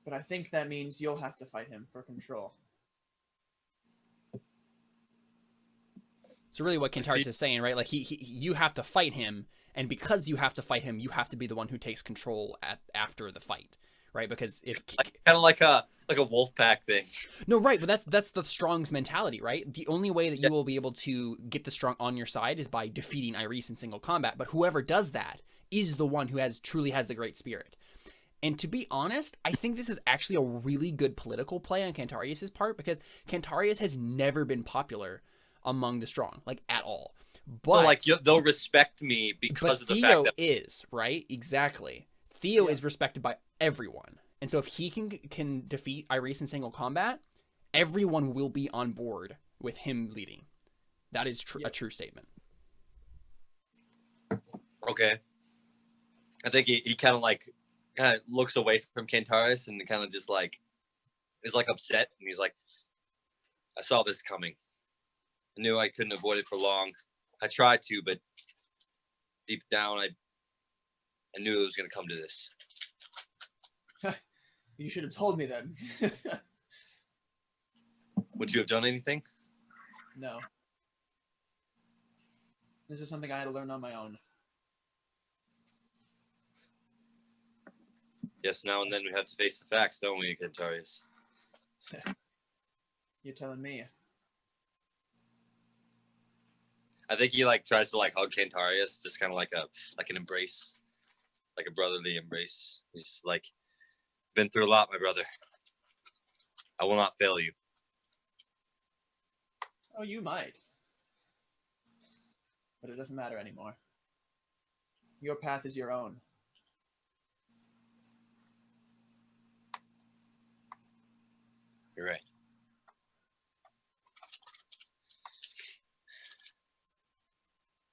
S4: But I think that means you'll have to fight him for control.
S1: So really what Cantarius is saying, right? Like you have to fight him, and because you have to fight him, you have to be the one who takes control after the fight, right? Because if
S3: Kind of like a wolf pack thing.
S1: no, right, but that's the Strong's mentality, right? The only way that you will be able to get the Strong on your side is by defeating Iris in single combat. But whoever does that is the one who truly has the great spirit. And to be honest, I think this is actually a really good political play on Cantarius' part, because Cantarius has never been popular among the Strong, like at all. But
S3: So, like they'll respect me because of the
S1: Theo
S3: fact that
S1: is, right? Exactly. Theo is respected by everyone. And so if he can defeat Iris in single combat, everyone will be on board with him leading. That is a true statement.
S3: okay. I think he kind of looks away from Cantarius and kind of just like is like upset, and he's like, I saw this coming. I knew I couldn't avoid it for long. I tried to, but deep down I knew it was going to come to this.
S4: You should have told me then.
S3: Would you have done anything?
S4: No. This is something I had to learn on my own.
S3: Yes, now and then we have to face the facts, don't we, Cantarius?
S4: You're telling me.
S3: I think he tries to hug Cantarius, just kind of like an embrace, like a brotherly embrace. He's like, been through a lot, my brother. I will not fail you.
S4: Oh, you might. But it doesn't matter anymore. Your path is your own.
S3: You're right.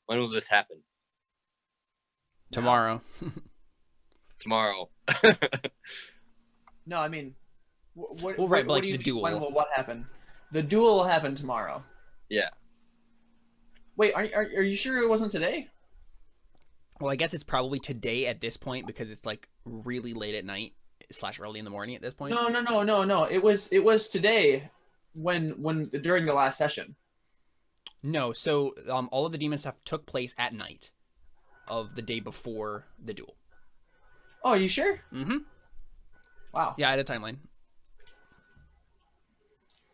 S3: When will this happen?
S1: Tomorrow.
S3: Tomorrow.
S4: No, I mean, what?
S1: Well, right, but
S4: what
S1: like
S4: do you
S1: the
S4: mean,
S1: duel.
S4: When will what happen? The duel will happen tomorrow.
S3: Yeah.
S4: Wait, are you sure it wasn't today?
S1: Well, I guess it's probably today at this point, because it's like really late at night / early in the morning at this point.
S4: No. It was today when during the last session.
S1: No, so all of the demon stuff took place at night of the day before the duel.
S4: Oh, are you sure?
S1: Mm-hmm.
S4: Wow.
S1: Yeah, I had a timeline.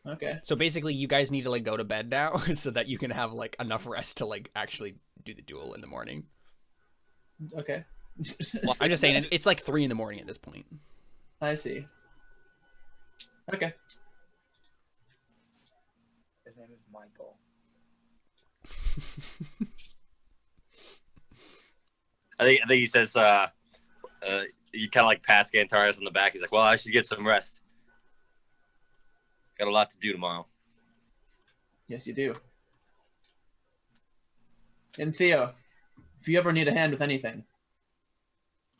S4: Okay.
S1: So basically, you guys need to go to bed now so that you can have enough rest to actually do the duel in the morning.
S4: Okay.
S1: Well, I'm just saying it's 3 in the morning at this point.
S4: I see. Okay.
S7: His name is Michael.
S3: I think he says you kind of pass Cantarius on the back. He's like, well, I should get some rest. Got a lot to do tomorrow.
S4: Yes, you do. And Theo, if you ever need a hand with anything,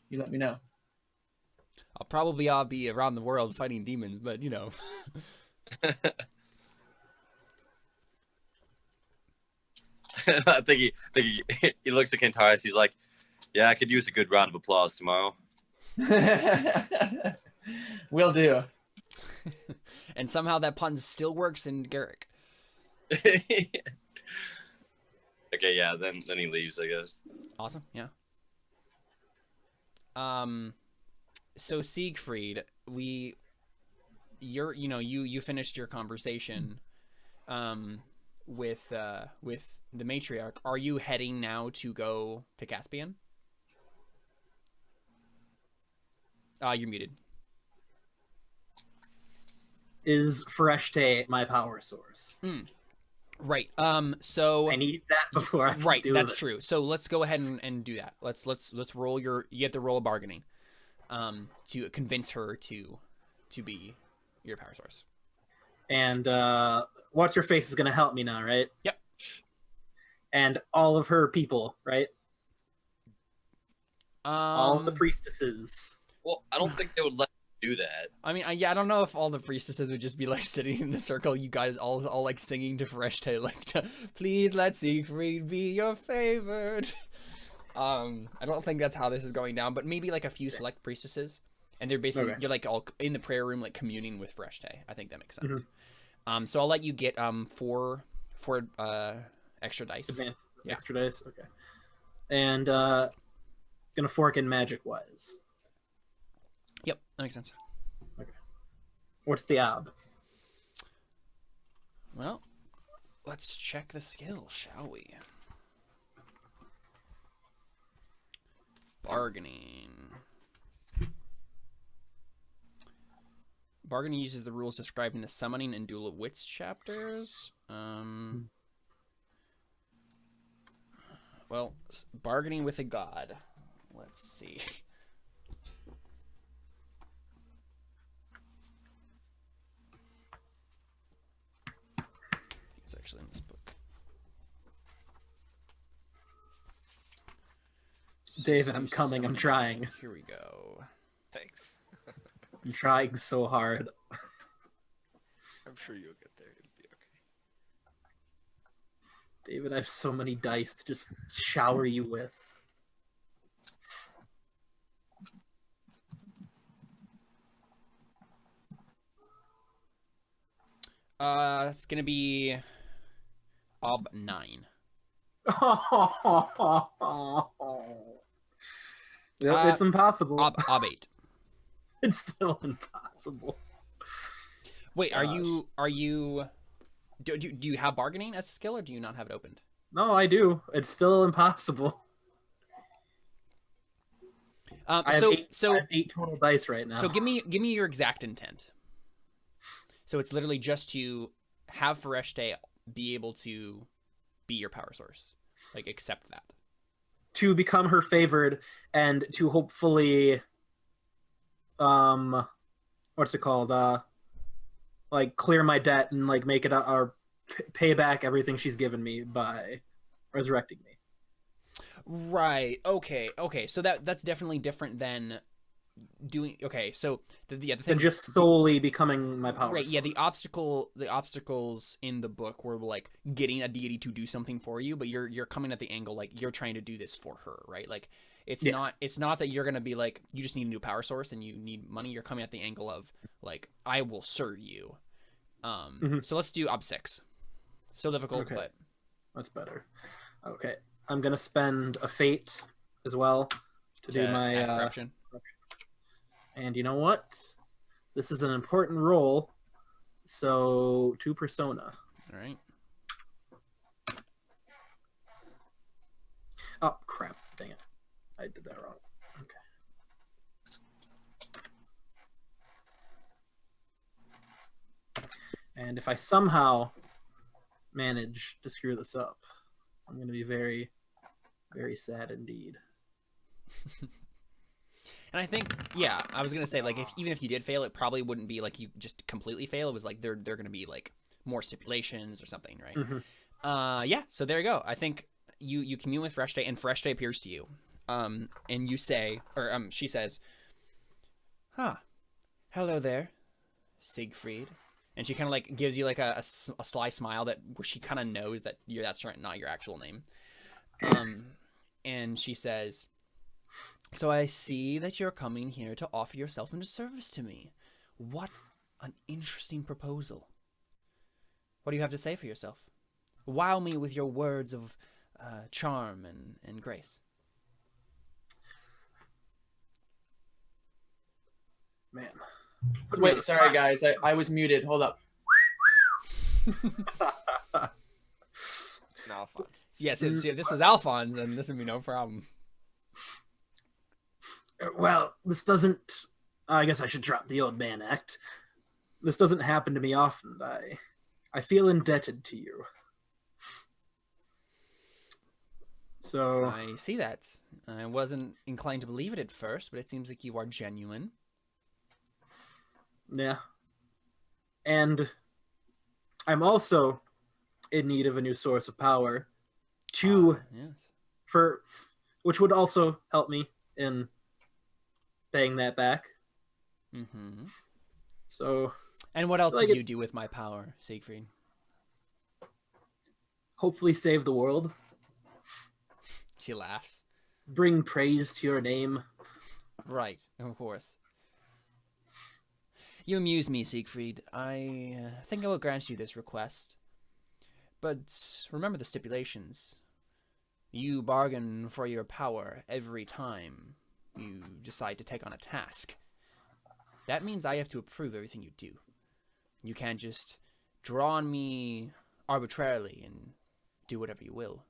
S4: you let me know.
S1: I'll probably be around the world fighting demons, but you know.
S3: I think he looks at Cantarius. He's like, yeah, I could use a good round of applause tomorrow.
S4: Will do.
S1: And somehow that pun still works in Garrick.
S3: Okay, yeah, then he leaves, I guess.
S1: Awesome, yeah. So Siegfried, you finished your conversation with the matriarch. Are you heading now to go to Caspian? You're muted.
S5: Is Fereshte my power source?
S1: Right. So
S5: I need that before I can
S1: right.
S5: do
S1: That's
S5: it.
S1: true. So let's go ahead and do that. Let's roll you have to roll a bargaining, to convince her to be your power source.
S5: And what's her face is gonna help me now, right?
S1: Yep.
S5: And all of her people, right? All of the priestesses.
S3: Well, I don't think they would let you do that.
S1: I mean, I don't know if all the priestesses would just be like sitting in a circle, you guys all like singing to Freshte, like, please let Siegfried be your favored. I don't think that's how this is going down, but maybe like a few select priestesses, and they're basically you're like all in the prayer room, like communing with Freshte. I think that makes sense. So I'll let you get four extra dice.
S5: Extra dice, okay. And gonna fork in magic wise.
S1: Yep, that makes sense.
S5: Okay. What's the ob?
S1: Well, let's check the skill, shall we? Bargaining. Bargaining uses the rules described in the Summoning and Duel of Wits chapters. Well, bargaining with a god. Let's see. It's actually in this book.
S5: David, I'm coming. I'm trying.
S1: Here we go.
S2: Thanks.
S5: I'm trying so hard.
S2: I'm sure you'll get there. It'll be okay.
S5: David, I have so many dice to just shower you with.
S1: It's gonna be Ob 9.
S5: It's impossible.
S1: Ob 8.
S5: It's still impossible.
S1: Wait, are you do you have bargaining as a skill, or do you not have it opened?
S5: No, I do. It's still impossible. I have 8 total dice right now.
S1: So give me your exact intent. So it's literally just to have Freshte be able to be your power source. Like, accept that.
S5: To become her favored and to hopefully what's it called? Like clear my debt and like make it or pay back everything she's given me by resurrecting me.
S1: Right. Okay. So that's definitely different than doing. Okay. So the thing.
S5: Than just solely becoming my power.
S1: Right.
S5: source.
S1: Yeah. The obstacles in the book were like getting a deity to do something for you, but you're coming at the angle like you're trying to do this for her, right? Like it's not that you're gonna be like you just need a new power source and you need money. You're coming at the angle of like I will serve you. So let's do Ob 6. Still difficult, but
S5: that's better. Okay. I'm gonna spend a fate as well to do my
S1: corruption.
S5: And you know what? This is an important roll, so 2 persona.
S1: All right.
S5: Oh crap! Dang it! I did that wrong. Okay. And if I somehow manage to screw this up, I'm going to be very, very sad indeed.
S1: And I think, yeah, I was gonna say like even if you did fail, it probably wouldn't be like you just completely fail. It was like they're gonna be like more stipulations or something, right? Yeah. So there you go. I think you commune with Freshte, and Freshte appears to you, and you say, or she says, hello there, Siegfried," and she kind of like gives you like a sly smile where she kind of knows that that's not your actual name, and she says, "So I see that you're coming here to offer yourself into service to me. What an interesting proposal. What do you have to say for yourself? Wow me with your words of charm and grace."
S5: Man.
S6: Wait, sorry guys, I was muted. Hold up.
S2: Alphonse.
S1: Yeah, so if this was Alphonse, then this would be no problem.
S5: Well, this doesn't... I guess I should drop the old man act. This doesn't happen to me often. I feel indebted to you. So...
S1: I see that. I wasn't inclined to believe it at first, but it seems like you are genuine.
S5: Yeah. And I'm also in need of a new source of power. Two,
S1: Yes.
S5: which would also help me in paying that back.
S1: Mm-hmm.
S5: So
S1: And what else
S5: Like
S1: would you
S5: it's-
S1: do with my power, Siegfried?
S5: hopefully save the world,
S1: She laughs.
S5: bring praise to your name.
S1: Right, of course. You amuse me, Siegfried. I think I will grant you this request. But remember the stipulations. You bargain for your power every time you decide to take on a task. That means I have to approve everything you do. You can't just draw on me arbitrarily and do whatever you will.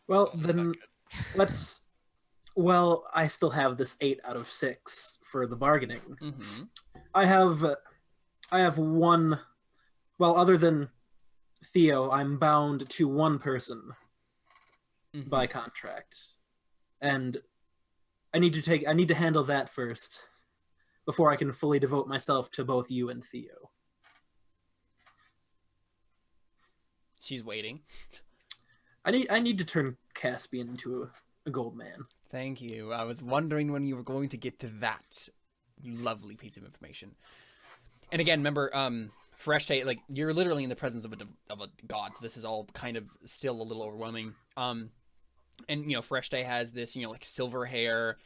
S5: Well,
S2: Oh, that's
S5: then
S2: not good.
S5: let's. Well, I still have this 8 out of 6 for the bargaining.
S1: Mm-hmm.
S5: I have one. Well, other than Theo, I'm bound to one person
S1: Mm-hmm.
S5: by contract, and I need to handle that first before I can fully devote myself to both you and Theo.
S1: She's waiting.
S5: I need to turn Caspian into a gold man.
S1: Thank you. I was wondering when you were going to get to that lovely piece of information. And again, remember, Freshte, like, you're literally in the presence of a god, so this is all kind of still a little overwhelming. And, you know, Freshte has this, you know, like, silver hair.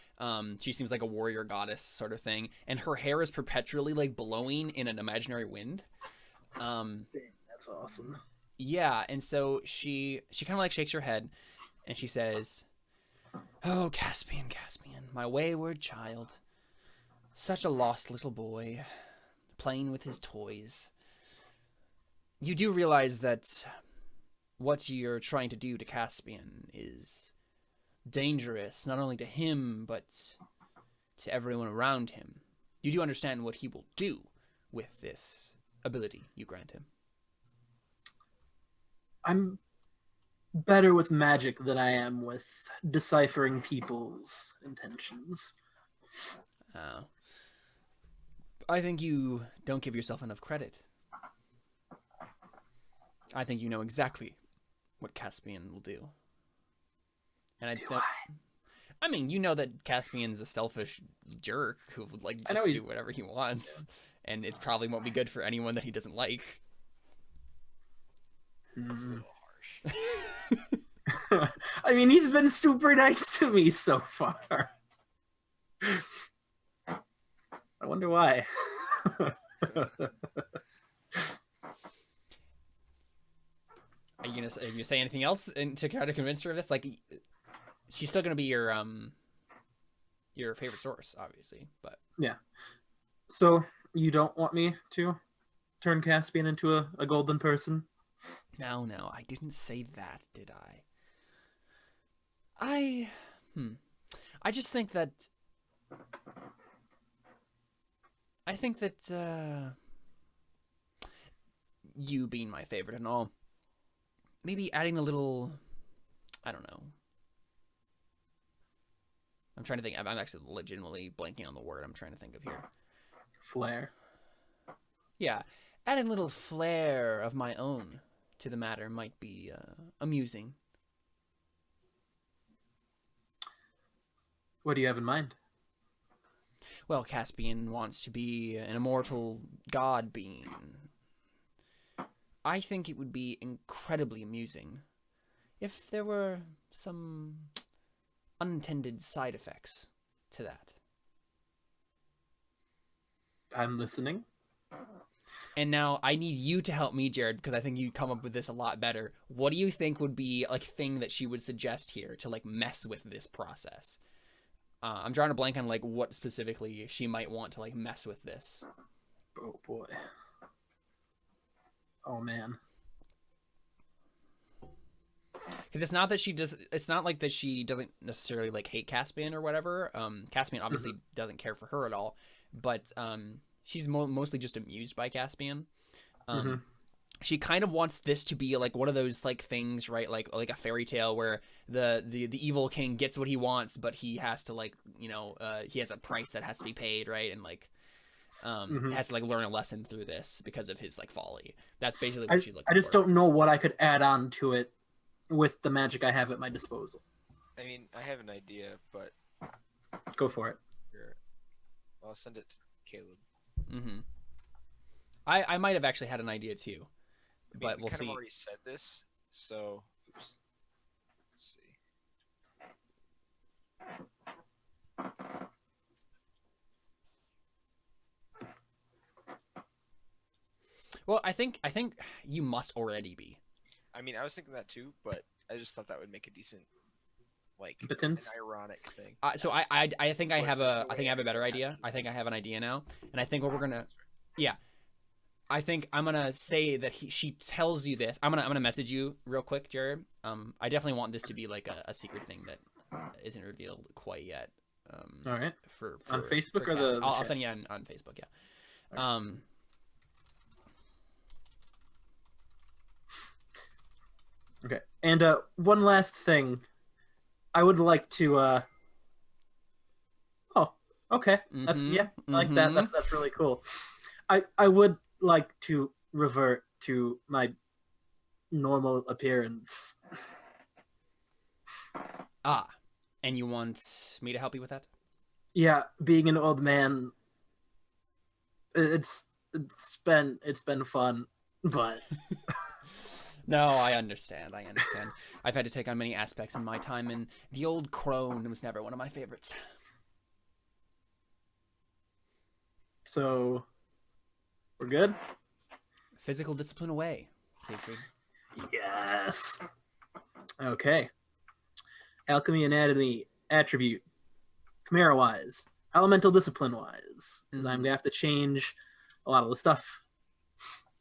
S1: She seems like a warrior goddess sort of thing. And her hair is perpetually, like, blowing in an imaginary wind.
S5: Dang, that's awesome.
S1: Yeah, and so she kind of, like, shakes her head, and she says, "Oh, Caspian, Caspian, my wayward child. Such a lost little boy, playing with his toys. You do realize that what you're trying to do to Caspian is dangerous, not only to him, but to everyone around him. You do understand what he will do with this ability you grant him."
S5: I'm better with magic than I am with deciphering people's intentions.
S1: I think you don't give yourself enough credit. I think you know exactly what Caspian will do. And I mean, you know that Caspian's a selfish jerk who would like
S5: I know
S1: just
S5: he's-
S1: do whatever he wants, and it probably won't be good for anyone that he doesn't like.
S2: That's a little harsh.
S5: I mean, he's been super nice to me so far. I wonder why.
S1: Are you gonna say anything else to try to convince her of this? Like, she's still gonna be your favorite source, obviously, but
S5: So, you don't want me to turn Caspian into a golden person?
S1: no, I didn't say that, did I? I just think that you being my favorite and all, maybe adding a little, I don't know. I'm trying to think. I'm actually legitimately blanking on the word I'm trying to think of here.
S5: Flair.
S1: Yeah, adding a little flair of my own to the matter might be amusing.
S5: What do you have in mind?
S1: Well, Caspian wants to be an immortal god being. I think it would be incredibly amusing if there were some unintended side effects to that.
S5: I'm listening.
S1: And now I need you to help me, Jared, because I think you'd come up with this a lot better. What do you think would be like thing that she would suggest here to like mess with this process? I'm drawing a blank on like what specifically she might want to like mess with this.
S5: Oh boy. Oh man.
S1: Because it's not that she does. It's not like that she doesn't necessarily like hate Caspian or whatever. Caspian obviously doesn't care for her at all, but she's mostly just amused by Caspian. She kind of wants this to be like one of those like things, right? Like a fairy tale where the evil king gets what he wants, but he has to like he has a price that has to be paid, right? And like has to like learn a lesson through this because of his like folly. That's basically what she's looking for.
S5: I just don't know what I could add on to it with the magic I have at my disposal.
S2: I mean, I have an idea, but
S5: Go for it.
S2: here, I'll send it to Caleb.
S1: Mm-hmm. I might have actually had an idea too,
S2: I mean,
S1: but
S2: we
S1: we'll
S2: kind
S1: see.
S2: of already said this, so oops. Let's see.
S1: Well, I think you must already be.
S2: I mean, I was thinking that too, but I just thought that would make a decent, like, an
S5: Competence?
S2: ironic thing.
S1: So I think I have a better
S2: Yeah.
S1: idea. I think I have an idea now, and I think what we're gonna I think I'm gonna say that she tells you this. I'm gonna message you real quick, Jared. I definitely want this to be like a secret thing that isn't revealed quite yet.
S5: All right.
S1: For
S5: On Facebook
S1: for
S5: or
S1: Cas-
S5: the
S1: I'll
S5: chat?
S1: send you on Facebook. Yeah.
S5: Okay. And one last thing. I would like to Oh, okay. That's
S1: Mhm,
S5: yeah, I like that.
S1: mhm.
S5: That's really cool. I would like to revert to my normal appearance.
S1: And you want me to help you with that?
S5: Yeah, being an old man it's been fun, but
S1: No, I understand. I've had to take on many aspects in my time, and the old crone was never one of my favorites.
S5: so we're good?
S1: Physical discipline away, Siegfried.
S5: Yes. Okay. Alchemy, anatomy, attribute, chimera wise, elemental discipline wise, because I'm gonna have to change a lot of the stuff.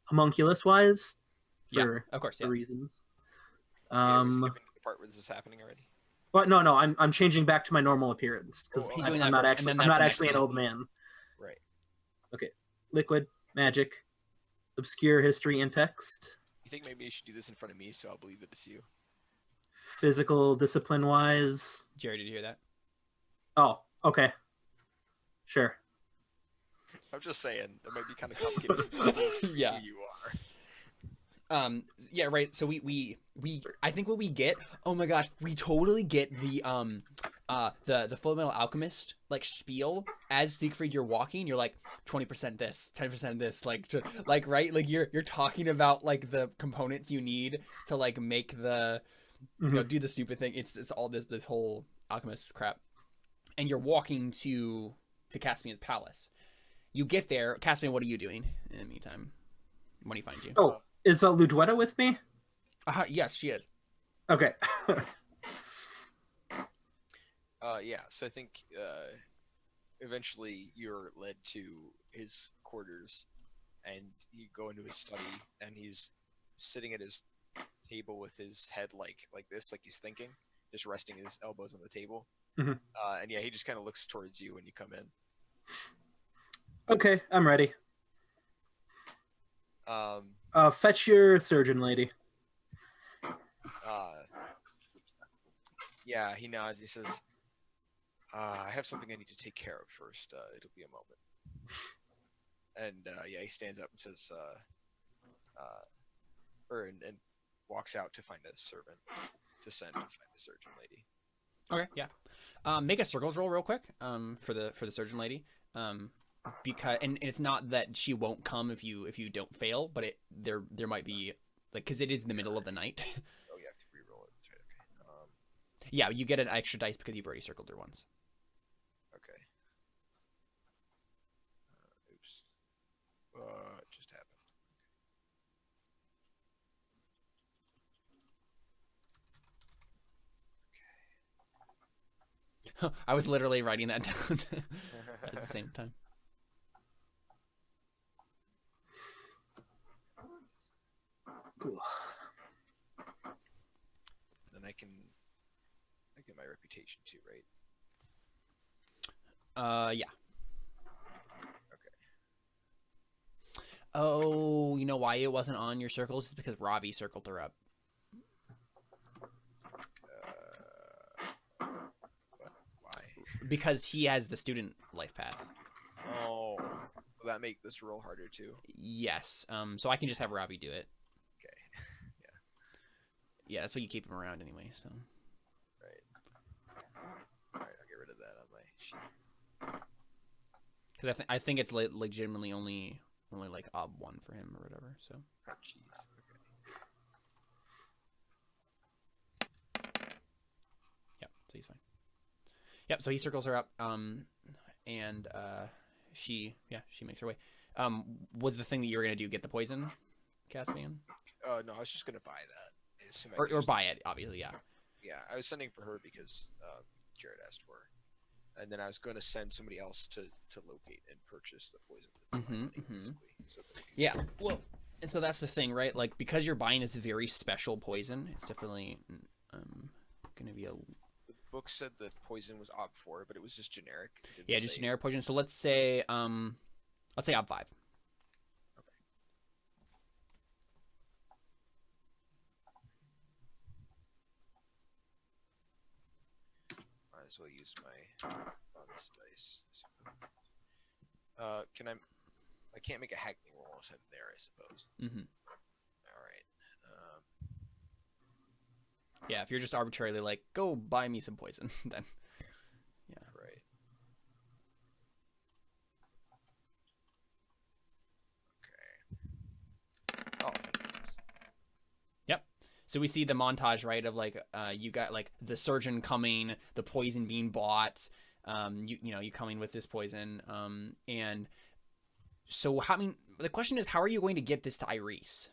S5: Homunculus wise, for,
S1: Of course,
S5: for reasons.
S2: Yeah, we're skipping the part where this is happening already.
S5: But no, I'm changing back to my normal appearance because
S2: He's
S1: doing
S5: I'm
S1: that
S5: not
S1: first, and
S5: actually
S1: then
S5: I'm
S1: that's
S5: not
S1: the next
S5: actually an
S1: thing.
S5: old man.
S2: Right.
S5: Liquid, magic, obscure history and text,
S2: You think maybe you should do this in front of me, so I'll believe that it's you.
S5: physical discipline wise.
S1: Jared, did you hear that?
S5: Oh, okay. Sure.
S2: I'm just saying, it might be kind of complicated.
S1: Yeah.
S2: Who you are.
S1: Yeah, right. So we I think what we get, oh my gosh, we totally get the Full Metal Alchemist like spiel as Siegfried. You're walking, you're like 20% this, 10% this, like right, like you're talking about like the components you need to like make the you know do the stupid thing. It's all this whole alchemist crap, and you're walking to Caspian's palace. You get there, Caspian. What are you doing in the meantime? When he finds you?
S5: Oh, is Ludwetta with me?
S1: Yes, she is.
S5: Okay.
S2: Yeah, so I think eventually you're led to his quarters, and you go into his study, and he's sitting at his table with his head like this, like he's thinking, just resting his elbows on the table.
S5: Mhm.
S2: And yeah, he just kind of looks towards you when you come in.
S5: Okay, I'm ready. Fetch your surgeon lady.
S2: Yeah, he nods. He says, "I have something I need to take care of first. It'll be a moment." And yeah, he stands up and says, and walks out to find a servant to send to find the surgeon lady.
S1: Okay, yeah. Make a circles roll real quick. For the surgeon lady. Because and it's not that she won't come if you don't fail, but there might be like because it is in the middle of the night.
S2: Oh, you have to re-roll it. That's right. Okay.
S1: Yeah, you get an extra dice because you've already circled her once.
S2: Okay. Oops. It just happened.
S1: I was literally writing that down at the same time.
S5: Cool.
S2: Then I get my reputation too, right?
S1: Yeah.
S2: Okay.
S1: Oh, you know why it wasn't on your circles? It's because Ravi circled her up.
S2: Why?
S1: Because he has the student life path.
S2: Oh, well, that make this roll harder too?
S1: Yes. So I can just have Robbie do it.
S2: Okay.
S1: Yeah, that's what you keep him around anyway. So.
S2: All right, I'll get rid of that on my sheet.
S1: Because I think it's legitimately only like ob 1 for him or whatever. So.
S2: Oh, jeez. Okay.
S1: Yep. So he's fine. Yep. So he circles her up. And she makes her way. Was the thing that you were gonna do get the poison, Caspian?
S2: No, I was just gonna buy that. I assume I
S1: Or
S2: used
S1: buy it, obviously. Yeah.
S2: Yeah, I was sending for her because Jared asked for her. And then I was going to send somebody else to locate and purchase the poison with my money, basically. So that we could
S1: Yeah. Well, and so that's the thing, right? Like, because you're buying this very special poison, it's definitely going to be a...
S2: The book said that poison was ob 4, but it was just generic. It didn't
S1: Yeah, just
S2: say-
S1: generic poison. So let's say ob 5.
S2: Might as well use my bonus dice. I can't make a haggling roll unless I'm there, I suppose.
S1: Mm-hmm.
S2: All right.
S1: Yeah, if you're just arbitrarily like, go buy me some poison, then... Yeah.
S2: Right. Okay. Oh, thank goodness.
S1: So we see the montage, right, of like you got like the surgeon coming, the poison being bought, you coming with this poison, and so the question is, how are you going to get this to Iris?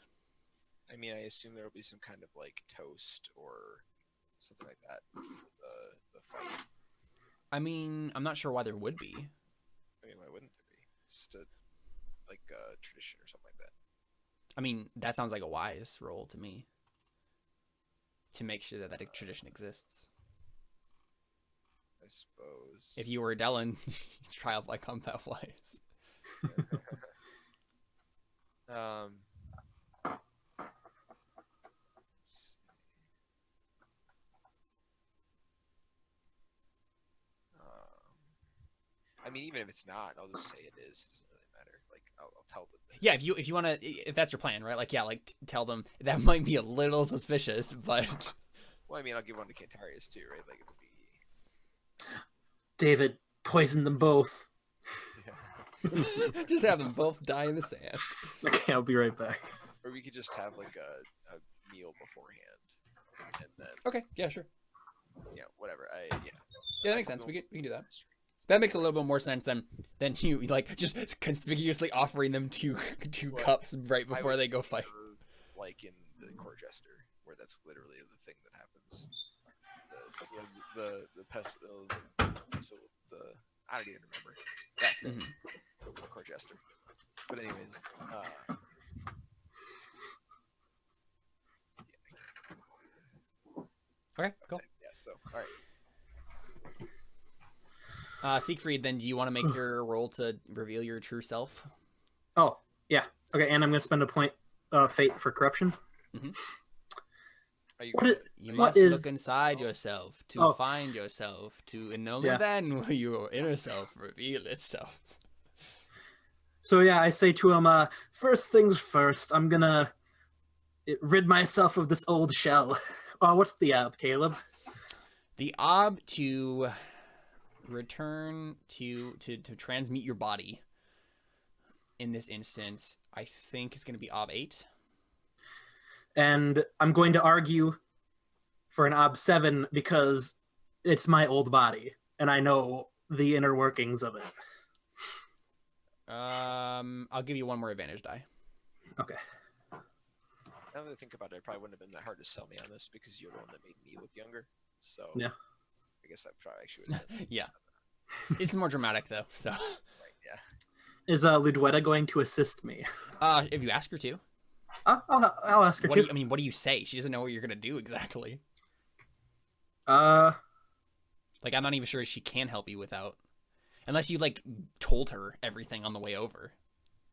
S2: I mean, I assume there will be some kind of like toast or something like that for the fight.
S1: I mean, I'm not sure why there would be.
S2: I mean, why wouldn't there be? It's just a tradition or something like that.
S1: I mean, that sounds like a wise role to me. To make sure that tradition exists.
S2: I suppose.
S1: If you were Dylan, trial by combat wise.
S2: I mean, even if it's not, I'll just say it is. It doesn't really matter. Like, I'll tell them. That
S1: Yeah, if you want to, if that's your plan, right? Like, yeah, like tell them that might be a little suspicious, but.
S2: Well, I mean, I'll give one to Cantarius too, right? Like, it'll be.
S5: David, poison them both.
S2: Yeah.
S1: Just have them both die in the sand.
S5: Okay, I'll be right back.
S2: Or we could just have like a meal beforehand, and then
S1: Okay, yeah, sure.
S2: whatever.
S1: Yeah, that makes sense.
S2: Go-
S1: We can do that. That makes a little bit more sense than you like just conspicuously offering them two
S2: Well,
S1: cups right
S2: I
S1: before
S2: was
S1: they go
S2: thinking
S1: fight.
S2: of, like in the Court Jester, where that's literally the thing that happens. I don't even remember that thing. The Court Jester. But anyways,
S1: Okay, cool.
S2: yeah. So all right.
S1: Siegfried, then do you want to make your roll to reveal your true self?
S5: Oh, yeah. Okay, and I'm going to spend a point fate for corruption.
S2: Are you
S5: What
S2: gonna,
S5: it-
S1: You
S5: What
S1: must
S5: is-
S1: look inside yourself to
S5: Oh.
S1: find yourself, and only
S5: Yeah.
S1: then will your inner self reveal itself.
S5: So yeah, I say to him, first things first, I'm going to rid myself of this old shell. What's the Caleb?
S1: The ob to return to transmute your body in this instance, I think is going to be ob 8.
S5: And I'm going to argue for an ob 7 because it's my old body and I know the inner workings of it.
S1: I'll give you one more advantage die.
S5: Okay.
S2: now that I think about it, it probably wouldn't have been that hard to sell me on this because you're the one that made me look younger. So
S5: Yeah.
S2: I guess that probably actually would have been
S1: Yeah. It's more dramatic though, so
S2: right. Yeah.
S5: Is Ludwetta going to assist me?
S1: if you ask her to.
S5: I'll ask her
S1: What do
S5: to.
S1: you, I mean, what do you say? She doesn't know what you're gonna do exactly.
S5: Uh,
S1: Like, I'm not even sure she can help you without, unless you like told her everything on the way over.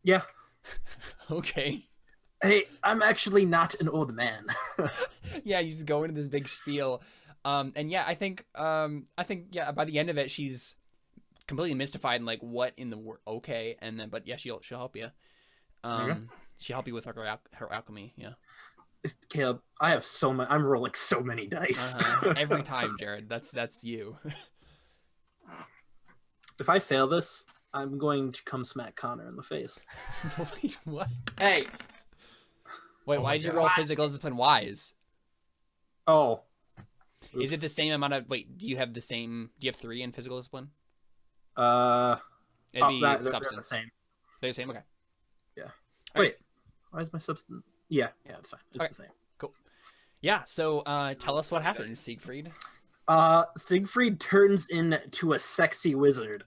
S5: yeah.
S1: Okay.
S5: Hey, I'm actually not an old man.
S1: Yeah, you just go into this big spiel, and yeah, I think yeah, by the end of it, she's completely mystified and like, what in the world? Okay, and then but yeah, she'll help you.
S5: Okay.
S1: She'll help you with her alchemy. Yeah.
S5: Caleb, I have so many. I'm rolling so many dice.
S1: Every time, Jared. That's you.
S5: If I fail this, I'm going to come smack Connor in the face.
S1: Wait, what?
S4: Hey,
S1: Wait, why did you roll physical discipline wise?
S5: Oh.
S1: Is it the same amount of? Wait, do you have the same? Do you have 3 in physical discipline?
S5: It'd
S1: It'd be
S5: they're the
S1: substance.
S5: same.
S1: They're the same. Okay.
S5: Yeah.
S1: All
S5: Wait. Why is my substance? Yeah, it's fine. It's
S1: Okay.
S5: the same.
S1: Yeah. So, tell us what happens, Siegfried.
S5: Siegfried turns into a sexy wizard.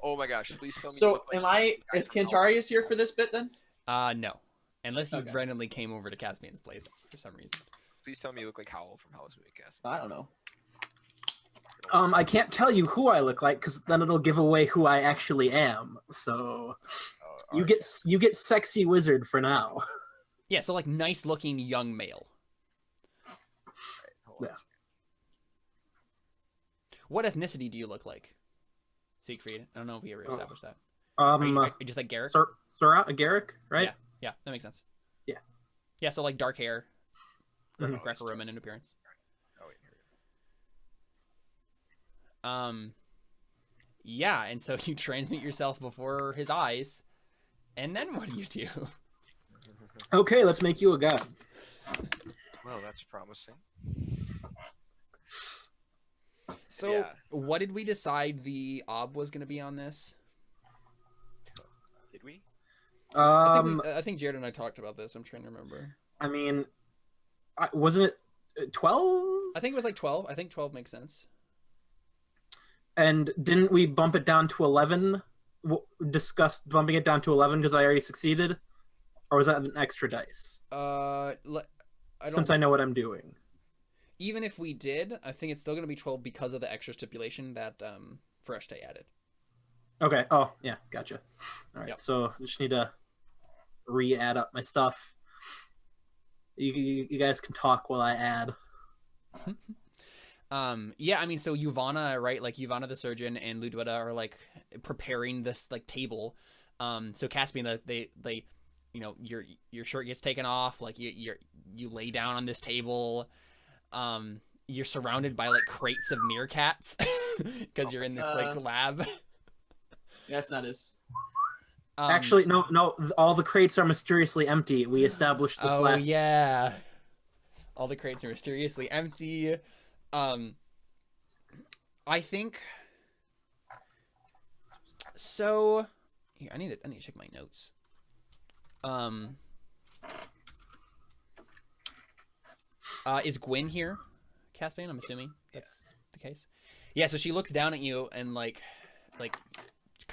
S2: Oh my gosh! Please tell me. you
S4: so
S2: look like
S4: am I?
S2: guy
S4: Is
S2: from
S4: Cantarius here for this bit then?
S1: No, unless you
S4: Okay.
S1: randomly came over to Caspian's place for some reason.
S2: Please tell me you look like Howl from Howl's Moving Castle.
S4: I don't know.
S5: I can't tell you who I look like because then it'll give away who I actually am. So
S2: Oh,
S5: you get sexy wizard for now.
S1: Yeah. So like, nice looking young male.
S2: Hold on a
S5: Yeah.
S2: second.
S1: What ethnicity do you look like, Siegfried? I don't know if we ever established that. Are you just like Garrick?
S5: Garrick, right?
S1: Yeah, that makes sense.
S5: Yeah.
S1: Yeah, so like dark hair,
S5: Mhm.
S1: Greco-Roman in appearance.
S2: Oh wait, here we go.
S1: Yeah, and so you transmute yourself before his eyes, and then what do you do?
S5: Okay, let's make you a god.
S2: Well, that's promising.
S1: So,
S2: Yeah.
S1: what did we decide the ob was going to be on this?
S2: Did we?
S1: I think Jared and I talked about this. I'm trying to remember.
S5: I mean, wasn't it 12?
S1: I think it was like 12. I think 12 makes sense.
S5: And didn't we bump it down to 11? Discussed bumping it down to 11 because I already succeeded? Or was that an extra dice?
S1: I don't.
S5: Since I know what I'm doing.
S1: Even if we did, I think it's still going to be 12 because of the extra stipulation that Freshte added.
S5: Okay. Oh, yeah. Gotcha. All right.
S1: Yep.
S5: So I just need to re-add up my stuff. You guys can talk while I add.
S1: Yeah, I mean, so Yuvana, right? Like Yuvana the surgeon and Ludwita are like preparing this like table. So Caspian, they you know, your shirt gets taken off, like you lay down on this table. You're surrounded by like crates of meerkats because you're in this like lab.
S4: That's not as.
S5: Actually, no. All the crates are mysteriously empty. We established this last.
S1: Yeah, all the crates are mysteriously empty. I think. So, here, I need to check my notes. Is Gwen here, Caspian? I'm assuming that's the case. Yeah, so she looks down at you and like kind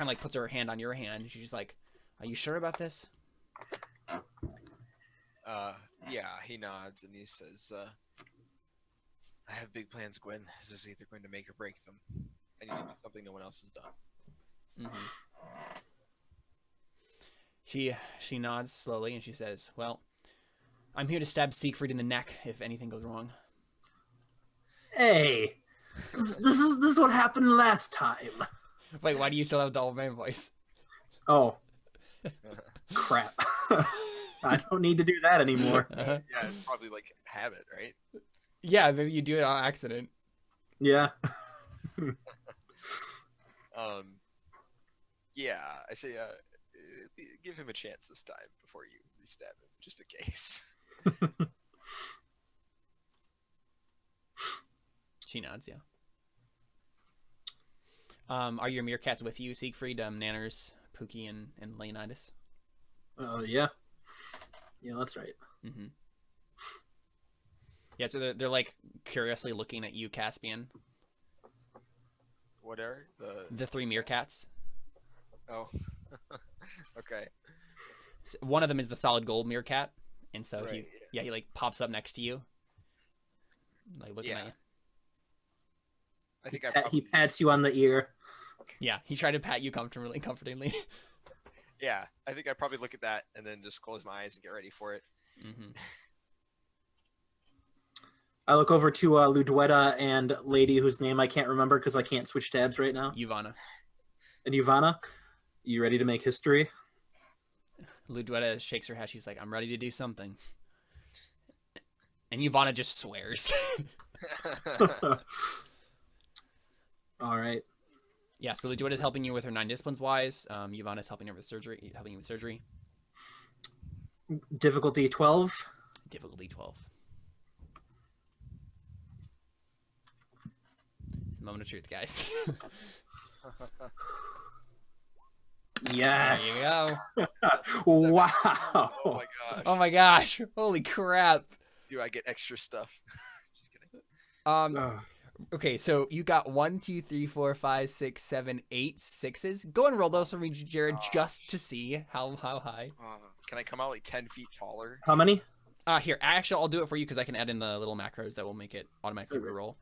S1: of like puts her hand on your hand. And she's just like, "Are you sure about this?"
S2: Yeah, he nods and he says, I have big plans, Gwen. This is either going to make or break them. I need to do something no one else has done.
S1: She nods slowly and she says, "Well, I'm here to stab Siegfried in the neck if anything goes wrong."
S5: Hey, this is what happened last time.
S1: Wait, why do you still have the old man voice?
S5: Oh, crap! I don't need to do that anymore.
S2: Yeah, it's probably like habit, right?
S1: Yeah, maybe you do it on accident.
S5: Yeah.
S2: Yeah, I say, give him a chance this time before you restab him, just in case.
S1: She nods, yeah. Are your meerkats with you, Siegfried, Nanners, Pookie, and Leonidas?
S5: Yeah. Yeah, that's right.
S1: Mm-hmm. Yeah, so they're like curiously looking at you, Caspian.
S2: What are
S1: The 3 meerkats.
S2: Oh, okay.
S1: So one of them is the solid gold meerkat, and so
S2: Right,
S1: he like pops up next to you, like looking at you.
S2: I think I
S5: He
S2: probably,
S5: pats you on the ear.
S1: Yeah, he tried to pat you comfortingly.
S2: yeah, I think I probably look at that and then just close my eyes and get ready for it.
S1: Mm-hmm.
S5: I look over to Ludwetta and lady whose name I can't remember because I can't switch tabs right now.
S1: Ivana.
S5: And Ivana, you ready to make history?
S1: Ludwetta shakes her head. She's like, I'm ready to do something. And Ivana just swears.
S5: All right.
S1: Yeah, so Ludwetta is helping you with her 9 disciplines wise. Ivana is helping you with surgery.
S5: Difficulty 12.
S1: Difficulty 12. It's a moment of truth, guys.
S5: Yes.
S1: There you
S5: Wow.
S2: Oh my gosh.
S1: go. Oh my gosh. Holy crap.
S2: Do I get extra stuff? Just kidding.
S5: Ugh.
S1: Okay, so you got 1, 2, 3, 4, 5, 6, 7, 8 sixes. Go and roll those for me, Jared, just to see how high.
S2: Can I come out like 10 feet taller?
S5: How many?
S1: Here, actually, I'll do it for you because I can add in the little macros that will make it automatically reroll.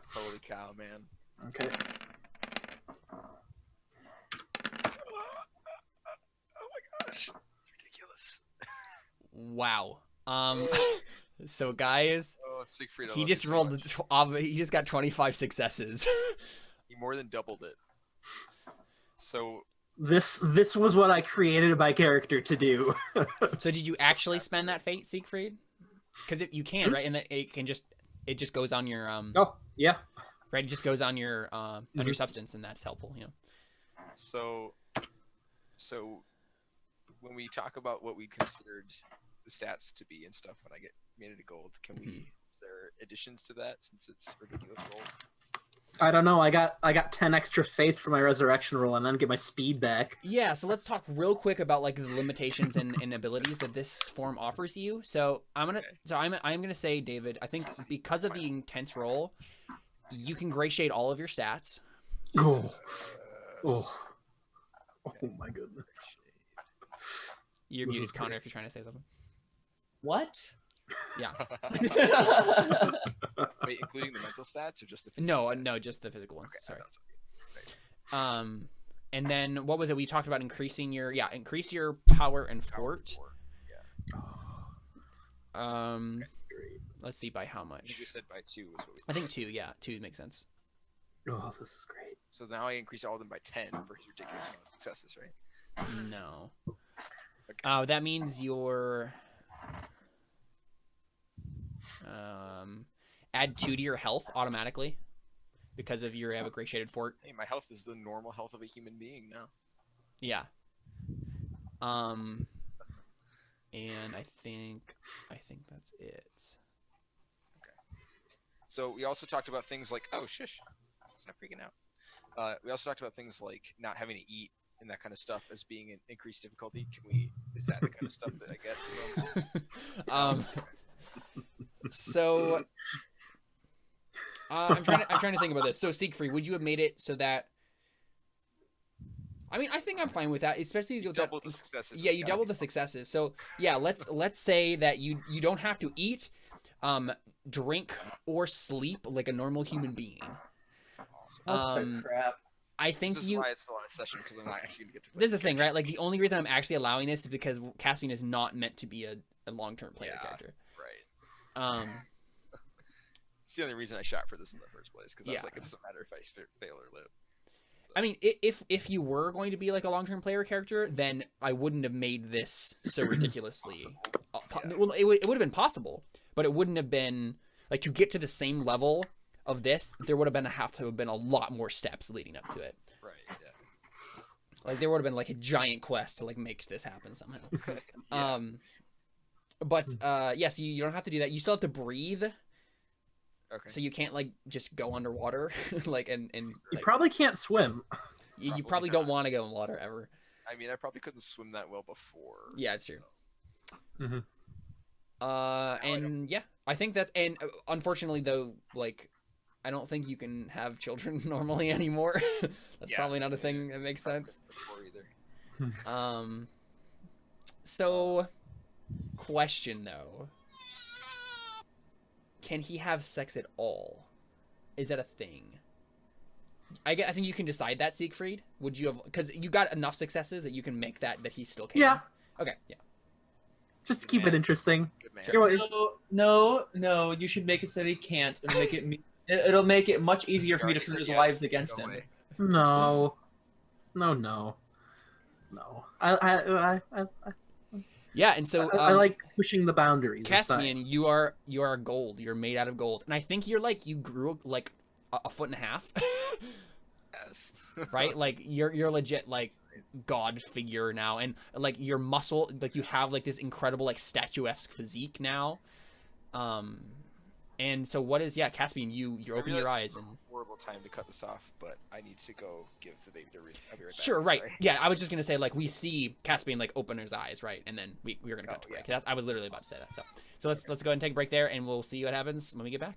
S2: Holy cow, man.
S5: Okay.
S2: Oh my gosh. It's ridiculous.
S1: Wow. So guys,
S2: Oh, Siegfried, I
S1: he
S2: love
S1: just
S2: you so
S1: rolled.
S2: much.
S1: He just got 25 successes.
S2: He more than doubled it. So
S5: This was what I created my character to do.
S1: So did you actually spend that fate, Siegfried? Because you can, right? And that it just goes on your
S5: Oh, yeah.
S1: right. It just goes on your substance, and that's helpful. You know.
S2: So when we talk about what we considered the stats to be and stuff, when I get made into gold, can we? Is there additions to that since it's ridiculous rolls?
S5: I don't know. I got 10 extra faith for my resurrection roll, and then get my speed back.
S1: Yeah, so let's talk real quick about like the limitations and abilities that this form offers you. So I'm gonna say, David, I think because of the intense roll, you can gray shade all of your stats.
S5: Oh, oh my goodness.
S1: You're
S5: This
S1: muted,
S5: is
S1: Connor,
S5: great.
S1: if you're trying to say something.
S4: What?
S1: Yeah.
S2: Wait, including the mental stats or just the physical
S1: No,
S2: stats?
S1: no, just the physical ones.
S2: Okay,
S1: Sorry.
S2: that's okay.
S1: And then what was it? We talked about increasing your power and fort. Let's see by how
S2: I think we
S1: much.
S2: said by 2 is what we.
S1: I think 2. Yeah, 2 makes sense.
S5: Oh, this is great.
S2: So now I increase all of them by 10 for his ridiculous amount of successes, right?
S1: No. That means your add 2 to your health automatically because of your have a gray shaded fort.
S2: Hey, my health is the normal health of a human being now.
S1: Yeah. And I think that's it.
S2: So we also talked about things like, oh shush, stop freaking out. We also talked about things like not having to eat and that kind of stuff as being an increased difficulty. Is that the kind of stuff that I get?
S1: So I'm trying to think about this. So Siegfried, would you have made it so that? I mean, I think I'm fine with that, especially
S2: You
S1: with that.
S2: doubled the successes.
S1: Yeah,
S2: It's
S1: you
S2: gotta
S1: double
S2: be
S1: the
S2: something.
S1: successes. So yeah, let's say that you don't have to eat, drink or sleep like a normal human being.
S4: Crap.
S1: I think
S2: This is why it's the last session because I'm not actually gonna get to. Play
S1: This is the thing, right? Like the only reason I'm actually allowing this is because Caspian is not meant to be a long-term player
S2: Yeah.
S1: character.
S2: Right. It's the only reason I shot for this in the first place because I
S1: Yeah.
S2: was like, it doesn't matter if I fail or live. So,
S1: I mean, if you were going to be like a long-term player character, then I wouldn't have made this so ridiculously.
S2: Yeah.
S1: Well, it would have been possible, but it wouldn't have been like to get to the same level of this. There would have to have been a lot more steps leading up to it.
S2: right. Yeah.
S1: Like there would have been like a giant quest to like make this happen somehow.
S2: Yeah.
S1: But yes, you don't have to do that. You still have to breathe,
S2: Okay.
S1: so you can't like just go underwater, like and
S5: You
S1: like,
S5: probably can't swim.
S1: you
S2: Probably
S1: probably don't
S2: not.
S1: want to go in water ever.
S2: I mean, I probably couldn't swim that well before.
S1: Yeah, it's true.
S5: Mhm.
S1: And yeah, I think that's and unfortunately though, like I don't think you can have children normally anymore. That's
S2: Yeah.
S1: probably not a thing that makes sense.
S2: Before either.
S1: So question though. Can he have sex at all? Is that a thing? I think you can decide that, Siegfried. Would you have, because you got enough successes that you can make that he still can.
S5: Yeah.
S1: Okay. Yeah.
S5: Just to keep it interesting.
S2: Good man.
S5: You're what-
S6: No. You should make it so that he can't. It'll make it much easier for me to
S2: He
S6: turn
S2: said
S6: his
S2: yes.
S6: wives against
S2: Go
S6: him.
S2: away.
S5: No.
S1: Yeah, and so
S5: I like pushing the boundaries. of
S1: Caspian,
S5: science.
S1: you are gold. You're made out of gold, and I think you're like you grew like a foot and a half,
S2: Yes.
S1: right? Like you're legit like god figure now, and like your muscle, like you have like this incredible like statuesque physique now. And so what is Caspian? You
S2: I
S1: open
S2: realize
S1: your
S2: this
S1: eyes
S2: is a
S1: and
S2: horrible time to cut this off, but I need to go give the baby to Ruth. I'll be right back.
S1: sure, right?
S2: Sorry.
S1: Yeah, I was just gonna say like we see Caspian like open his eyes, right, and then we were gonna cut
S2: Oh,
S1: to break.
S2: yeah.
S1: I was literally about to say that. So let's go ahead and take a break there, and we'll see what happens when we get back.